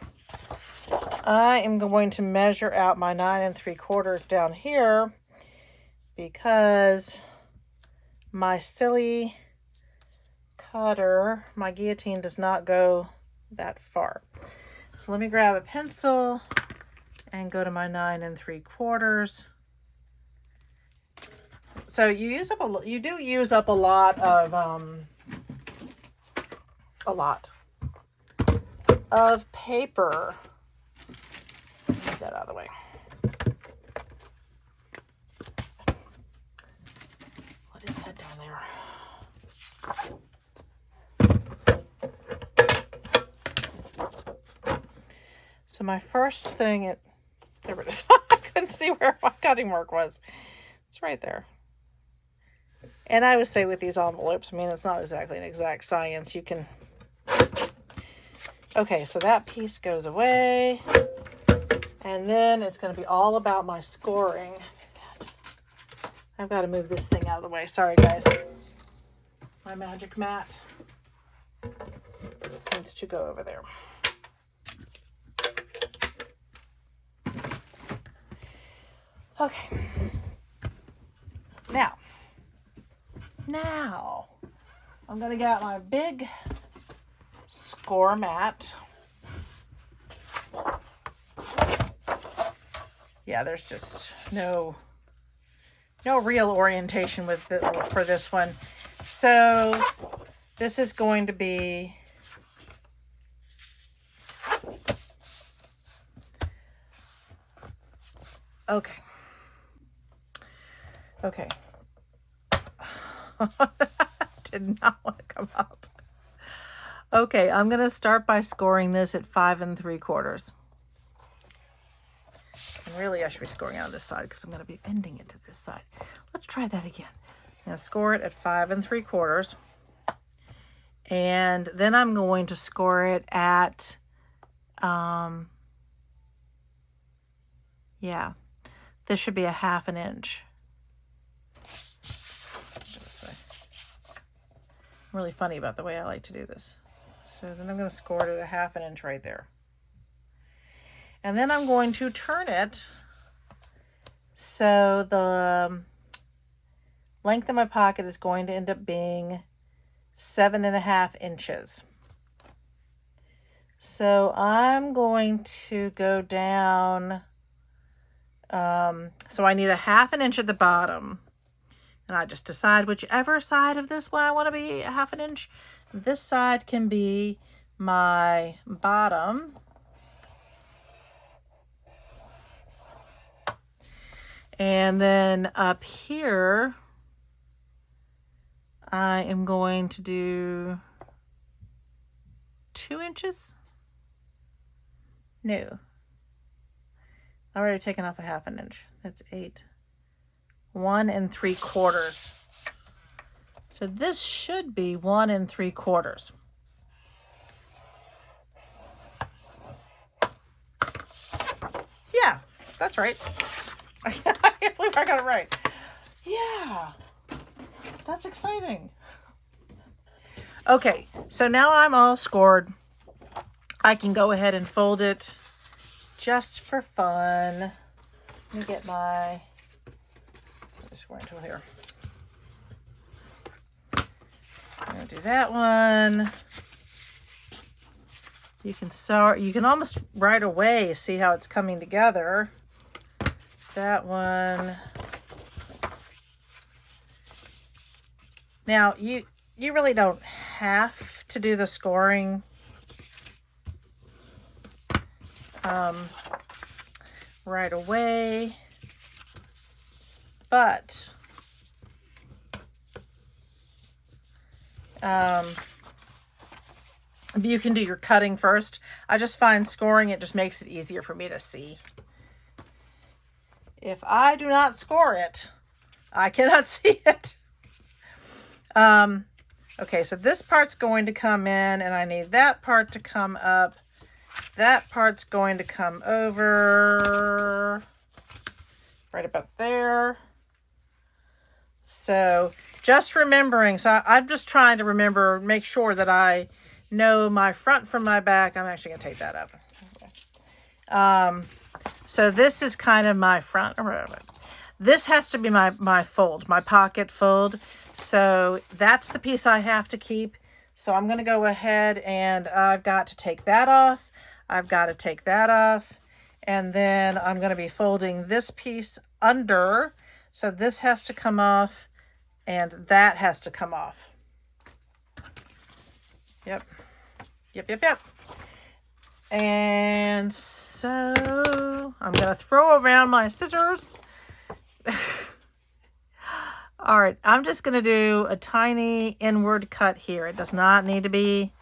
I am going to measure out my 9 3/4 down here, because my silly cutter, my guillotine, does not go that far. So let me grab a pencil and go to my 9 3/4. So you do use up a lot of paper. Get that out of the way. What is that down there? So my first thing, there it is. I couldn't see where my cutting mark was. It's right there. And I would say with these envelopes, I mean, it's not exactly an exact science. You can... Okay, so that piece goes away. And then it's going to be all about my scoring. I've got to move this thing out of the way. Sorry, guys. My magic mat needs to go over there. Okay. Now, I'm going to get out my big score mat. Yeah, there's just no real orientation for this one. So this is going to be okay. Did not want to come up. Okay, I'm going to start by scoring this at 5 3/4. And really, I should be scoring on this side because I'm going to be bending it to this side. Let's try that again. I'm going to score it at 5 3/4. And then I'm going to score it at, yeah, this should be a 1/2 inch. I'm really funny about the way I like to do this. So then I'm going to score it at a 1/2 inch right there. And then I'm going to turn it so the length of my pocket is going to end up being 7 1/2 inches. So I'm going to go down, so I need a 1/2 inch at the bottom. And I just decide whichever side of this one I want to be a 1/2 inch. This side can be my bottom. And then up here, I am going to do 2 inches. No. I've already taken off a 1/2 inch. That's 8. 1 3/4. So this should be 1 3/4. Yeah, that's right. I can't believe I got it right. Yeah, that's exciting. Okay, so now I'm all scored. I can go ahead and fold it just for fun. Let me get my square tool here. I'm gonna do that one. You can almost right away see how it's coming together. That one. Now you really don't have to do the scoring right away, but you can do your cutting first. I just find scoring, it just makes it easier for me to see. If I do not score it, I cannot see it. Okay, so this part's going to come in, and I need that part to come up. That part's going to come over right about there. So just remembering, so I'm just trying to remember, make sure that I know my front from my back. I'm actually going to take that up. So this is kind of my front. This has to be my fold, my pocket fold. So that's the piece I have to keep. So I'm going to go ahead and I've got to take that off. I've got to take that off. And then I'm going to be folding this piece under. So this has to come off and that has to come off. Yep. And so I'm going to throw around my scissors. All right, I'm just going to do a tiny inward cut here. It does not need to be,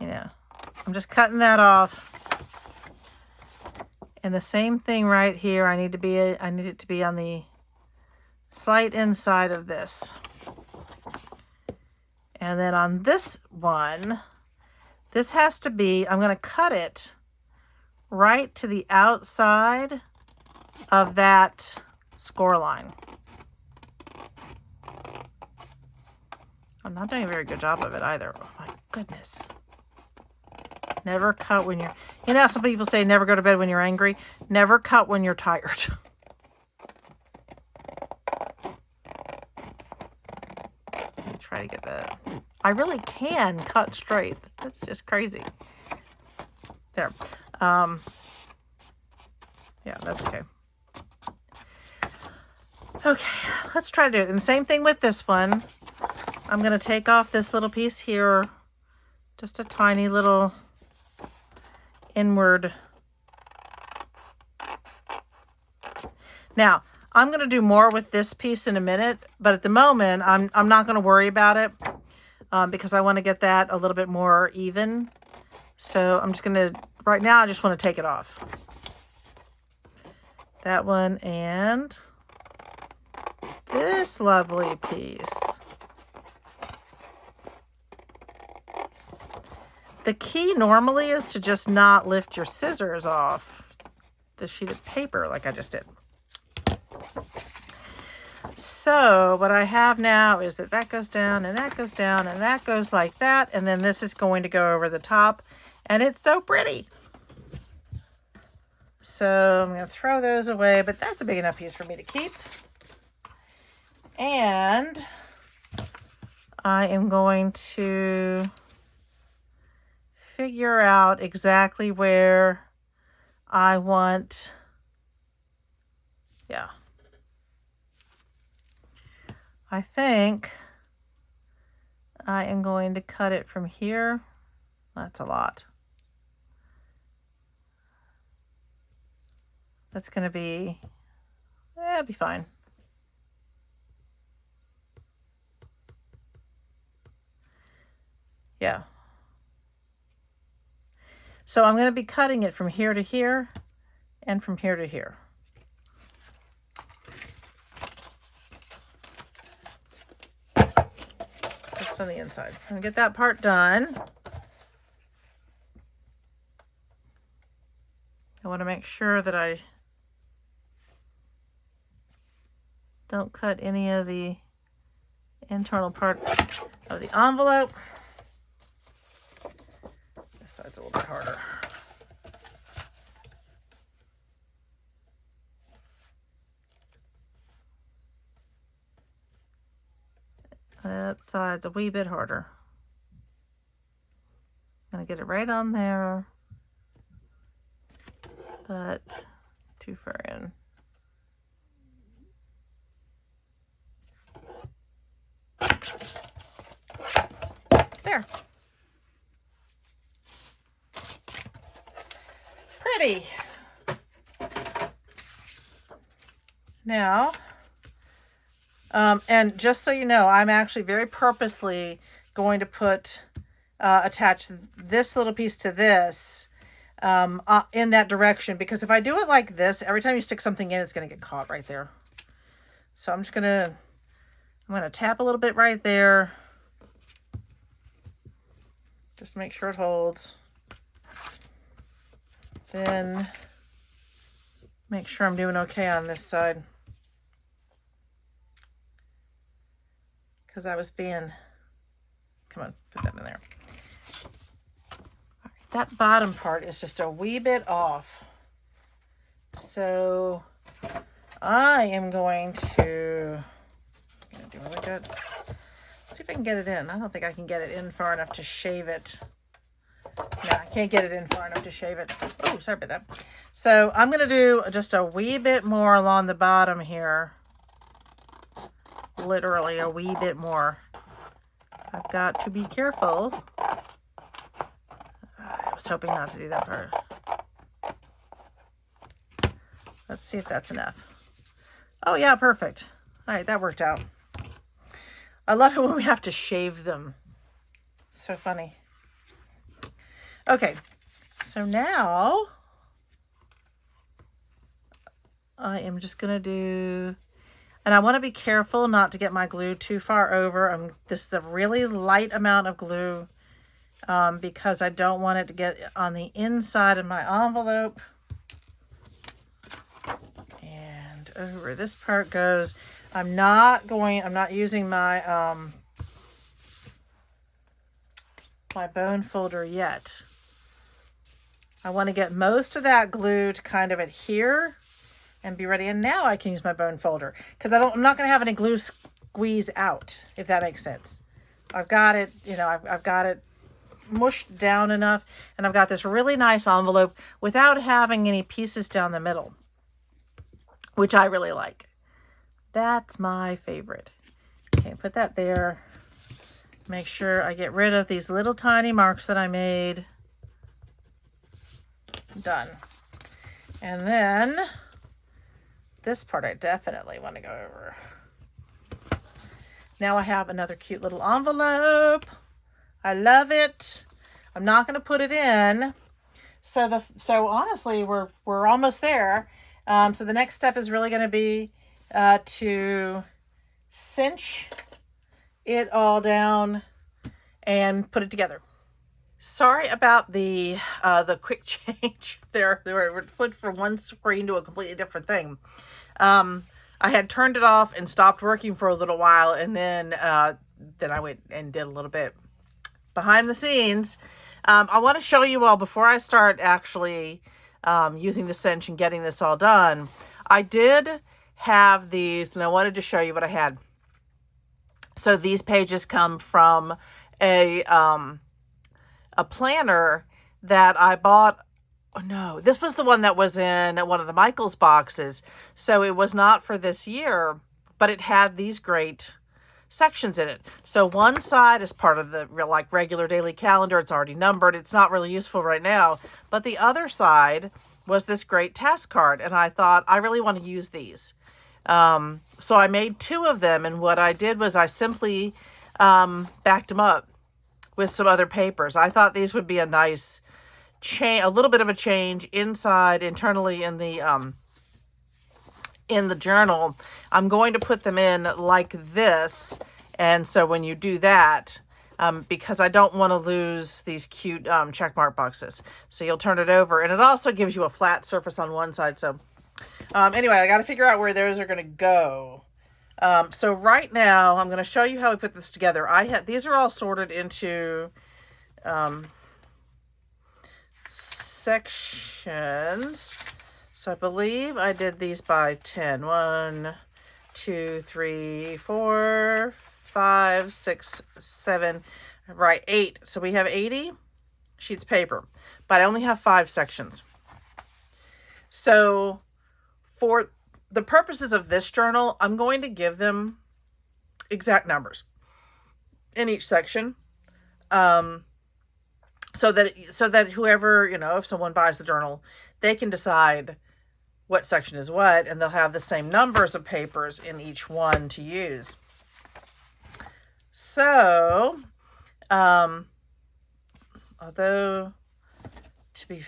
I'm just cutting that off. And the same thing right here. I need it to be on the slight inside of this. And then on this one, this has to be, I'm going to cut it right to the outside of that score line. I'm not doing a very good job of it either. Oh my goodness. Never cut when you're, how some people say never go to bed when you're angry. Never cut when you're tired. Let me try to get that. I really can cut straight. That's just crazy. There. Yeah, that's okay. Okay, let's try to do it. And the same thing with this one. I'm going to take off this little piece here, just a tiny little inward. Now, I'm going to do more with this piece in a minute, but at the moment, I'm not going to worry about it because I want to get that a little bit more even. So I'm just going to, right now, I just want to take it off. that one and this lovely piece. The key normally is to just not lift your scissors off the sheet of paper like I just did. So what I have now is that goes down and that goes down and that goes like that. And then this is going to go over the top and it's so pretty. So I'm going to throw those away, but that's a big enough piece for me to keep. And I am going to figure out exactly where I want, yeah. I think I am going to cut it from here. That's a lot. That's going to be, it'll be fine. Yeah. So I'm going to be cutting it from here to here and from here to here. Just on the inside. I'm going to get that part done. I want to make sure that I don't cut any of the internal part of the envelope. This side's a little bit harder. That side's a wee bit harder. I'm going to get it right on there, but too far in. There. Pretty. Now, and just so you know, I'm actually very purposely going to put, attach this little piece to this in that direction, because if I do it like this, every time you stick something in, it's going to get caught right there. So I'm going to tap a little bit right there. Just make sure it holds. Then make sure I'm doing okay on this side. Because I was being, come on, put that in there. All right, that bottom part is just a wee bit off. So I am going to do really good. Let's see if I can get it in. I don't think I can get it in far enough to shave it. No, I can't get it in far enough to shave it. Oh, sorry about that. So I'm going to do just a wee bit more along the bottom here. Literally a wee bit more. I've got to be careful. I was hoping not to do that part. Let's see if that's enough. Oh yeah, perfect. All right, that worked out. I love it when we have to shave them. It's so funny. Okay, so now I am just going to do, and I want to be careful not to get my glue too far over. This is a really light amount of glue because I don't want it to get on the inside of my envelope. And over this part goes. I'm not using my my bone folder yet. I want to get most of that glue to kind of adhere and be ready. And now I can use my bone folder because I'm not going to have any glue squeeze out, if that makes sense. I've got it, I've got it mushed down enough, and I've got this really nice envelope without having any pieces down the middle, which I really like. That's my favorite. Okay, put that there. Make sure I get rid of these little tiny marks that I made. Done. And then this part I definitely want to go over. Now I have another cute little envelope. I love it. I'm not going to put it in. So honestly, we're almost there. So the next step is really going to be to cinch it all down and put it together. Sorry about the quick change there. They were flipped from one screen to a completely different thing. I had turned it off and stopped working for a little while, and then I went and did a little bit behind the scenes. I want to show you all before I start actually using the cinch and getting this all done. I did have these, and I wanted to show you what I had. So these pages come from a planner that I bought. Oh no, this was the one that was in one of the Michaels boxes. So it was not for this year, but it had these great sections in it. So one side is part of the regular daily calendar. It's already numbered. It's not really useful right now. But the other side was this great task card. And I thought, I really want to use these. So I made 2 of them. And what I did was I simply backed them up with some other papers. I thought these would be a nice change, a little bit of a change internally in the journal. I'm going to put them in like this. And so when you do that, because I don't want to lose these cute check mark boxes. So you'll turn it over, and it also gives you a flat surface on one side. So anyway, I got to figure out where those are going to go. So right now I'm going to show you how we put this together. These are all sorted into sections. So I believe I did these by 10. 1, 2, 3, 4, 5, 6, 7, right, 8. So we have 80 sheets of paper, but I only have 5 sections. So for the purposes of this journal, I'm going to give them exact numbers in each section. So that whoever, if someone buys the journal, they can decide what section is what, and they'll have the same numbers of papers in each one to use. So, although, to be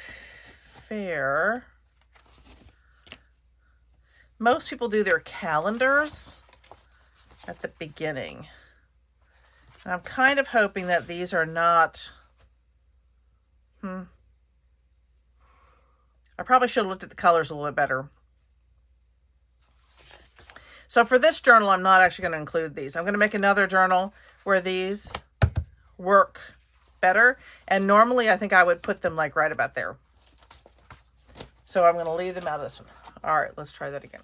fair, most people do their calendars at the beginning. And I'm kind of hoping that these are not... I probably should have looked at the colors a little bit better. So for this journal, I'm not actually going to include these. I'm going to make another journal where these work better. And normally I think I would put them like right about there. So I'm going to leave them out of this one. All right, let's try that again.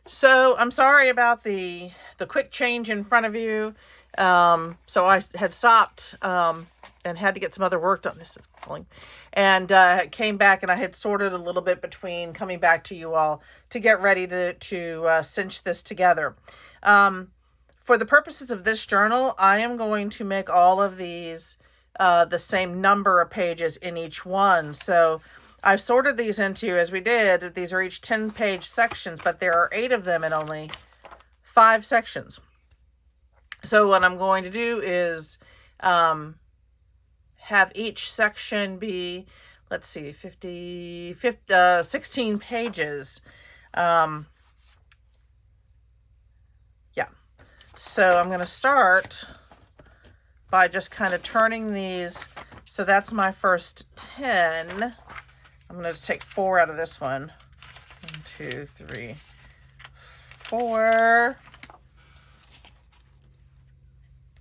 So I'm sorry about the quick change in front of you. So I had stopped and had to get some other work done. This is falling. And came back, and I had sorted a little bit between coming back to you all to get ready to cinch this together. For the purposes of this journal, I am going to make all of these the same number of pages in each one. So I've sorted these into, as we did, these are each 10-page sections, but there are 8 of them and only 5 sections. So what I'm going to do is have each section be, let's see, 16 pages. Yeah. So I'm going to start by just kind of turning these. So that's my first 10. I'm going to take 4 out of this one. 1, 2, 3, 4.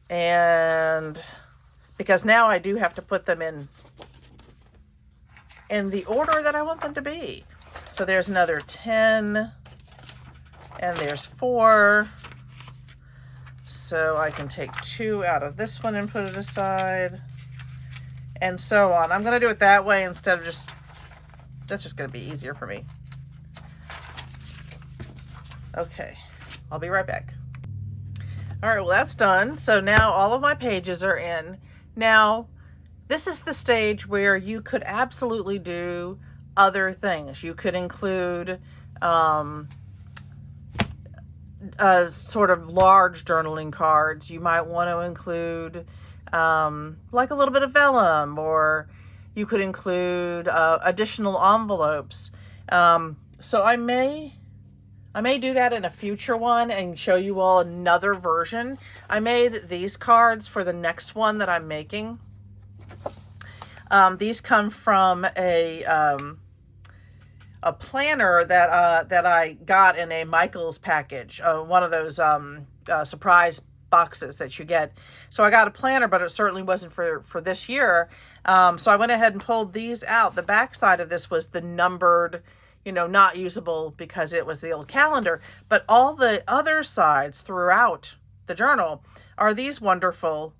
And because now I do have to put them in the order that I want them to be. So there's another 10, and there's 4. So I can take 2 out of this one and put it aside, and so on. I'm going to do it that way instead of that's just going to be easier for me. Okay, I'll be right back. All right, well, that's done. So now all of my pages are in. Now, this is the stage where you could absolutely do other things. You could include sort of large journaling cards. You might want to include like a little bit of vellum, or you could include additional envelopes. So I may do that in a future one and show you all another version. I made these cards for the next one that I'm making. These come from a planner that I got in a Michaels package, one of those surprise boxes that you get. So I got a planner, but it certainly wasn't for this year. So I went ahead and pulled these out. The back side of this was the numbered, not usable because it was the old calendar. But all the other sides throughout the journal are these wonderful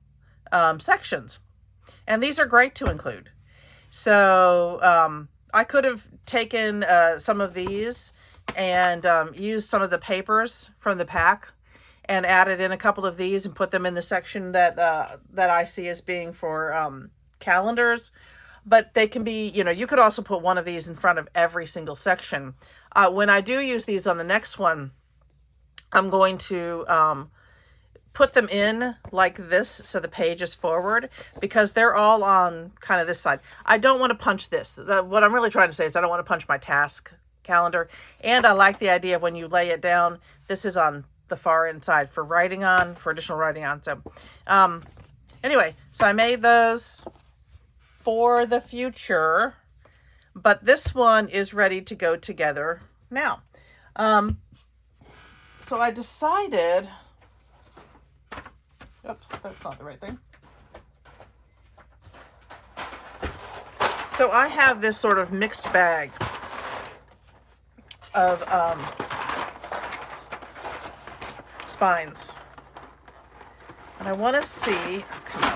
sections. And these are great to include. So I could have taken some of these and used some of the papers from the pack and added in a couple of these and put them in the section that I see as being for calendars. But they can be, you could also put one of these in front of every single section. When I do use these on the next one, I'm going to put them in like this so the page is forward, because they're all on kind of this side. I don't want to punch this. What I'm really trying to say is I don't want to punch my task calendar. And I like the idea of when you lay it down, this is on the far inside for writing on, for additional writing on. So anyway, so I made those for the future, but this one is ready to go together now. So I decided, oops, that's not the right thing. So I have this sort of mixed bag of spines. And I want to see, oh, come on.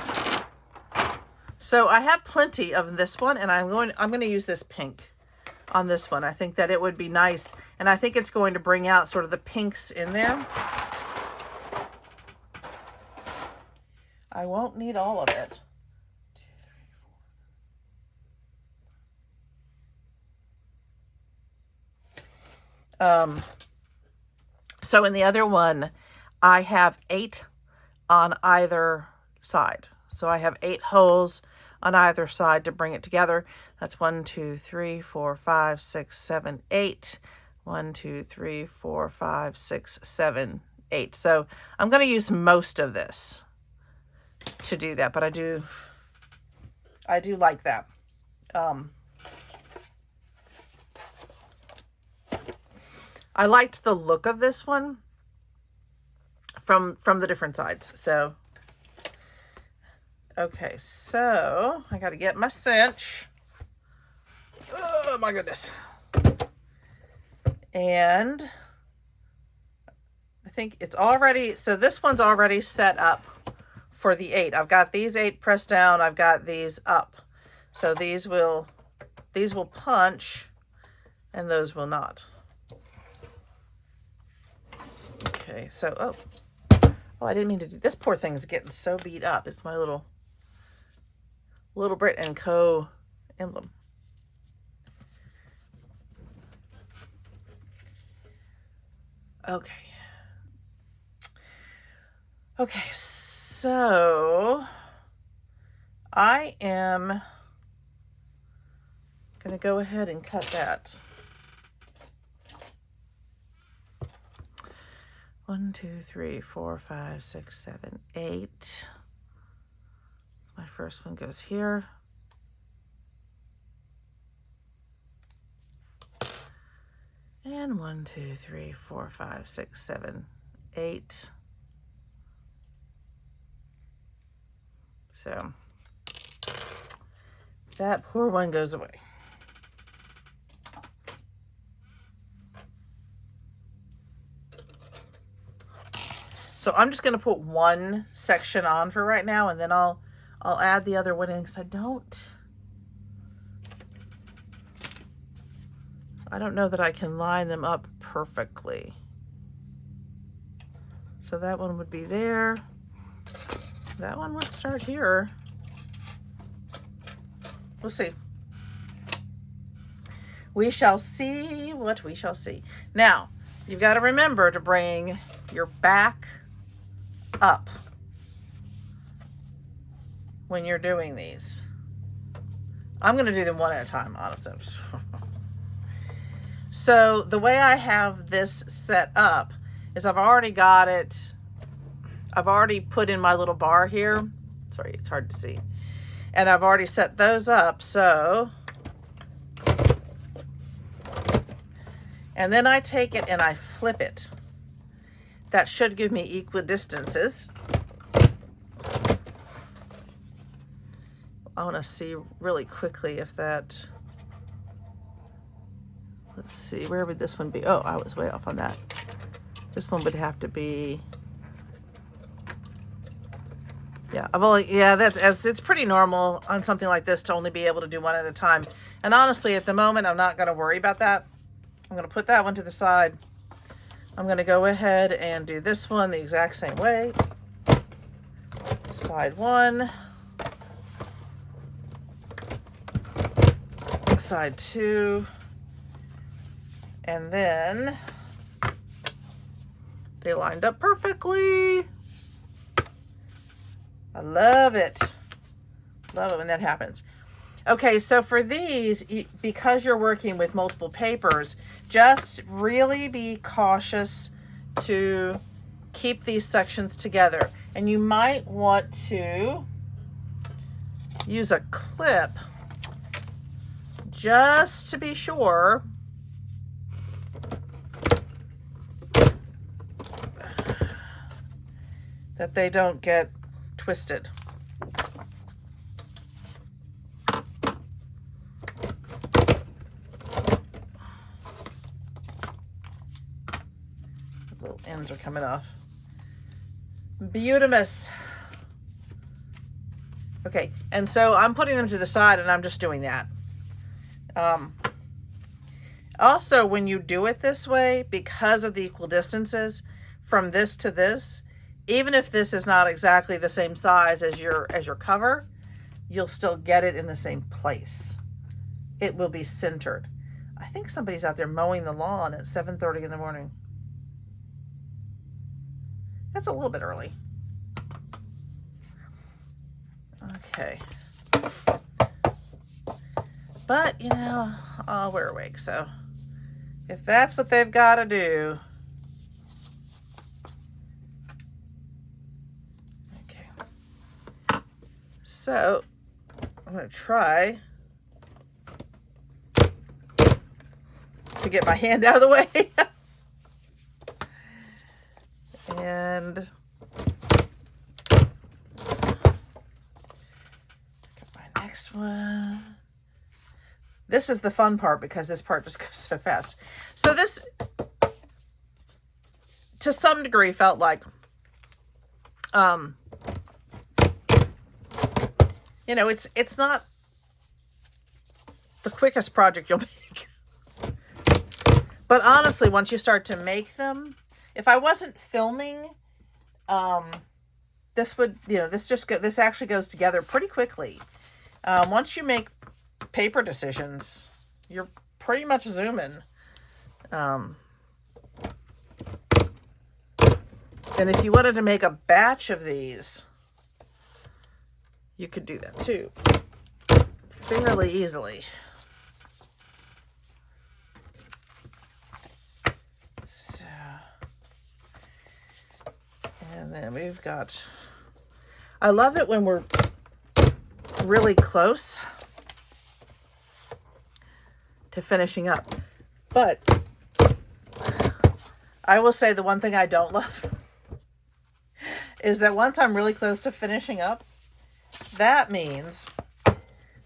So I have plenty of this one, and I'm going to use this pink on this one. I think that it would be nice, and I think it's going to bring out sort of the pinks in there. I won't need all of it. So in the other one, I have 8 on either side. So I have 8 holes on either side to bring it together. That's 1, 2, 3, 4, 5, 6, 7, 8. 1, 2, 3, 4, 5, 6, 7, 8. So I'm going to use most of this to do that, but I do like that. I liked the look of this one from the different sides. So okay, so I got to get my cinch. Oh my goodness. And I think it's already, so this one's already set up for the 8. I've got these 8 pressed down. I've got these up. So these will punch and those will not. Okay, so, oh, I didn't mean to do this. Poor thing is getting so beat up. It's my little Brit & Co. emblem. Okay. Okay, so I am going to go ahead and cut that. 1, 2, 3, 4, 5, 6, 7, 8. My first one goes here. And 1, 2, 3, 4, 5, 6, 7, 8. So that poor one goes away. So I'm just going to put one section on for right now, and then I'll add the other one in, because I don't know that I can line them up perfectly. So that one would be there. That one would start here. We'll see. We shall see what we shall see. Now, you've got to remember to bring your back up when you're doing these. I'm going to do them one at a time, honestly. So the way I have this set up is I've already put in my little bar here. Sorry, it's hard to see. And I've already set those up, so. And then I take it and I flip it. That should give me equidistances. I want to see really quickly if that, let's see, where would this one be? Oh, I was way off on that. This one would have to be, yeah, it's pretty normal on something like this to only be able to do one at a time. And honestly, at the moment, I'm not going to worry about that. I'm going to put that one to the side. I'm going to go ahead and do this one the exact same way. Side one. Side two. And then they lined up perfectly. I love it. Love it when that happens. Okay, so for these, because you're working with multiple papers, just really be cautious to keep these sections together. And you might want to use a clip just to be sure that they don't get twisted. Those little ends are coming off. Beautimous. Okay, and so I'm putting them to the side and I'm just doing that. Also, when you do it this way, because of the equal distances from this to this, even if this is not exactly the same size as your cover, you'll still get it in the same place. It will be centered. I think somebody's out there mowing the lawn at 7:30 in the morning. That's a little bit early. Okay. But, you know, we're awake, so if that's what they've got to do. Okay. So, I'm going to try to get my hand out of the way. And my next one. This is the fun part because this part just goes so fast. So this, to some degree, felt like, you know, it's not the quickest project you'll make. But honestly, once you start to make them, if I wasn't filming, this would, you know, this actually goes together pretty quickly. Once you make paper decisions, you're pretty much zooming. And if you wanted to make a batch of these, you could do that too, fairly easily. So, and then we've got, I love it when we're really close to finishing up. But I will say the one thing I don't love is that once I'm really close to finishing up, that means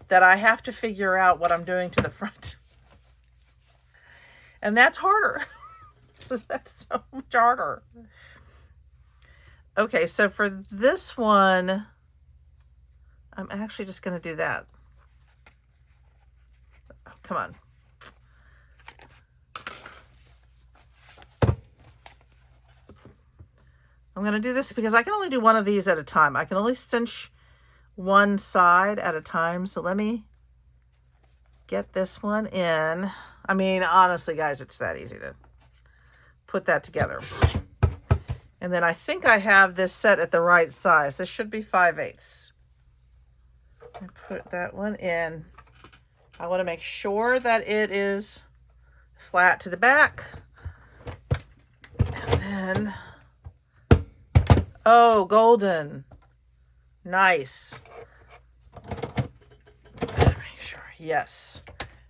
that I have to figure out what I'm doing to the front. And that's harder. That's so much harder. Okay, so for this one, I'm actually just going to do that. Oh, come on. I'm going to do this because I can only do one of these at a time. I can only cinch one side at a time. So let me get this one in. I mean, honestly, guys, it's that easy to put that together. And then I think I have this set at the right size. This should be 5/8. Put that one in. I want to make sure that it is flat to the back. And then, oh, golden. Nice. Make sure, yes.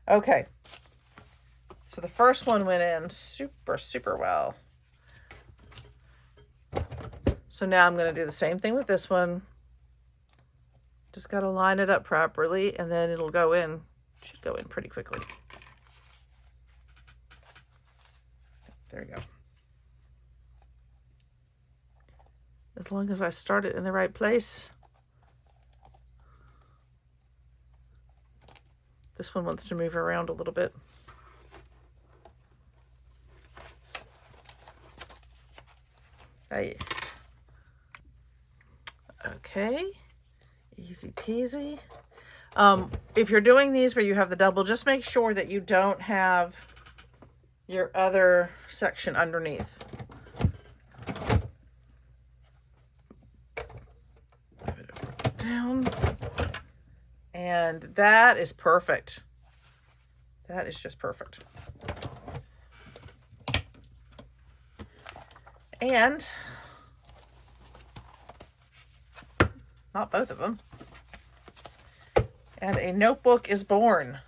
Okay. So the first one went in super, super well. So now I'm going to do the same thing with this one. Just got to line it up properly, and then it'll go in. Should go in pretty quickly. There you go. As long as I start it in the right place. This one wants to move around a little bit. Hey. Okay. Easy peasy. If you're doing these where you have the double, just make sure that you don't have your other section underneath. Move it over down. And that is perfect. That is just perfect. And not both of them. And a notebook is born.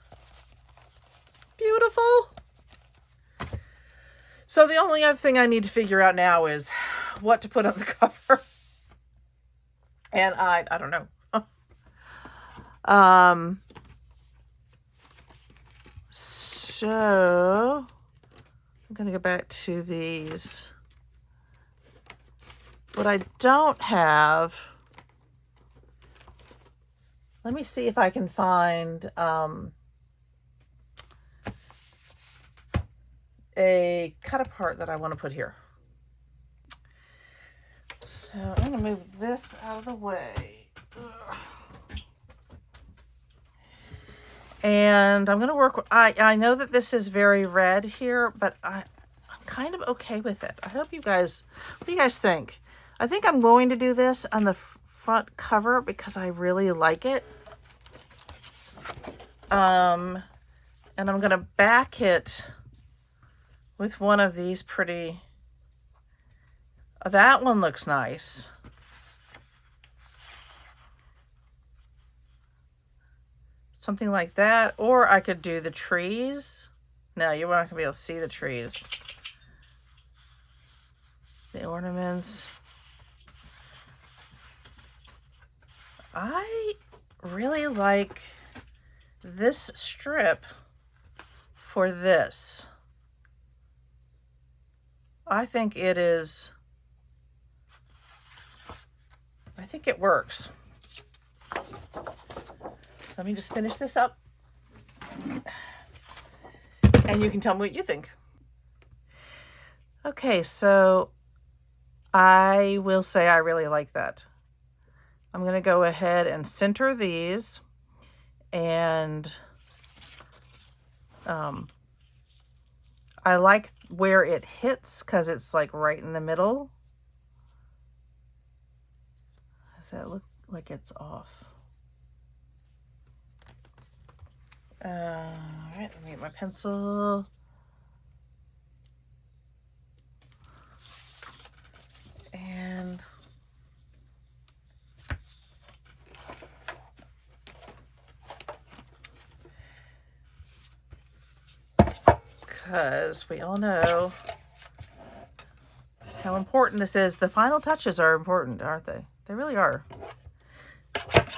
Beautiful. So the only other thing I need to figure out now is what to put on the cover. And I don't know. So I'm going to go back to these. What I don't have, let me see if I can find a cut apart that I want to put here. So I'm going to move this out of the way. Ugh. And I'm going to work with, I know that this is very red here, but I'm kind of okay with it. I hope you guys, what do you guys think? I think I'm going to do this on the front cover because I really like it. And I'm going to back it with one of these pretty, that one looks nice. Something like that, or I could do the trees. No, you're not gonna be able to see the trees. The ornaments. I really like this strip for this. I think it is, I think it works. So let me just finish this up. And you can tell me what you think. Okay, so I will say I really like that. I'm going to go ahead and center these. And I like where it hits because it's like right in the middle. Does that look like it's off? All right, let me get my pencil. And because we all know how important this is. The final touches are important, aren't they? They really are.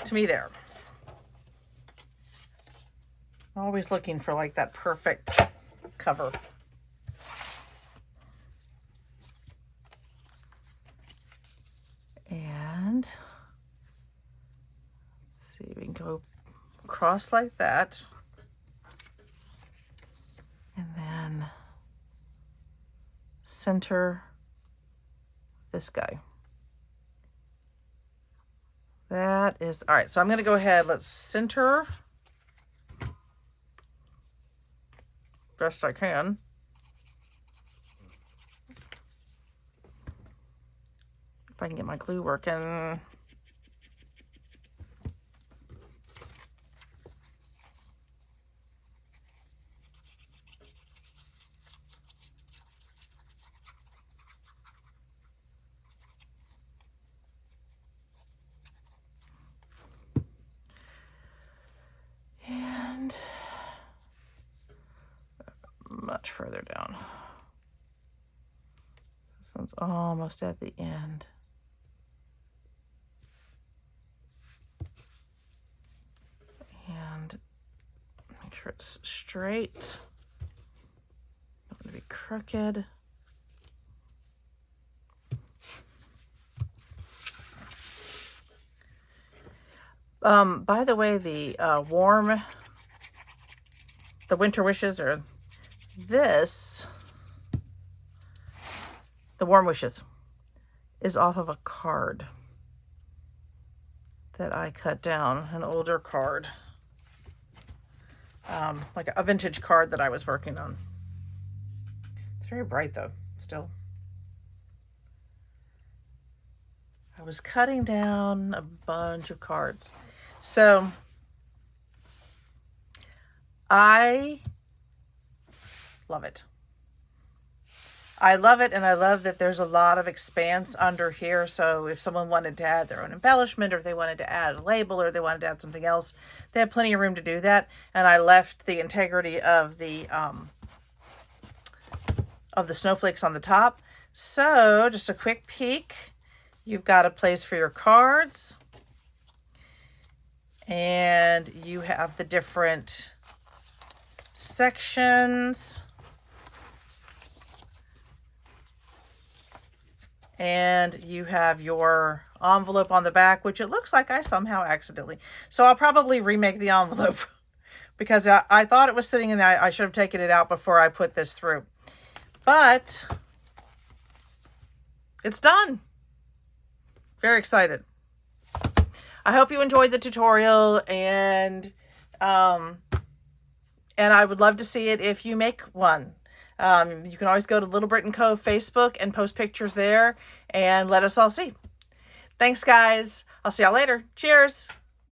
To me, they're. I'm always looking for like that perfect cover. And let's see, we can go across like that. And then center this guy. That is, all right, so I'm going to go ahead, let's center best I can. If I can get my glue working. much further down. This one's almost at the end. And make sure it's straight. Don't want to be crooked. By the way, the winter wishes are this. The warm wishes is off of a card that I cut down, an older card, like a vintage card that I was working on. It's very bright though, still. I was cutting down a bunch of cards. So I love it. I love it, and I love that there's a lot of expanse under here. So if someone wanted to add their own embellishment, or if they wanted to add a label, or they wanted to add something else, they have plenty of room to do that. And I left the integrity of the snowflakes on the top. So just a quick peek. You've got a place for your cards, and you have the different sections, and you have your envelope on the back, which it looks like I somehow accidentally. So I'll probably remake the envelope because I thought it was sitting in there. I should have taken it out before I put this through, but it's done. Very excited. I hope you enjoyed the tutorial, and I would love to see it if you make one. You can always go to Little Britain Co. Facebook and post pictures there and let us all see. Thanks, guys. I'll see y'all later. Cheers.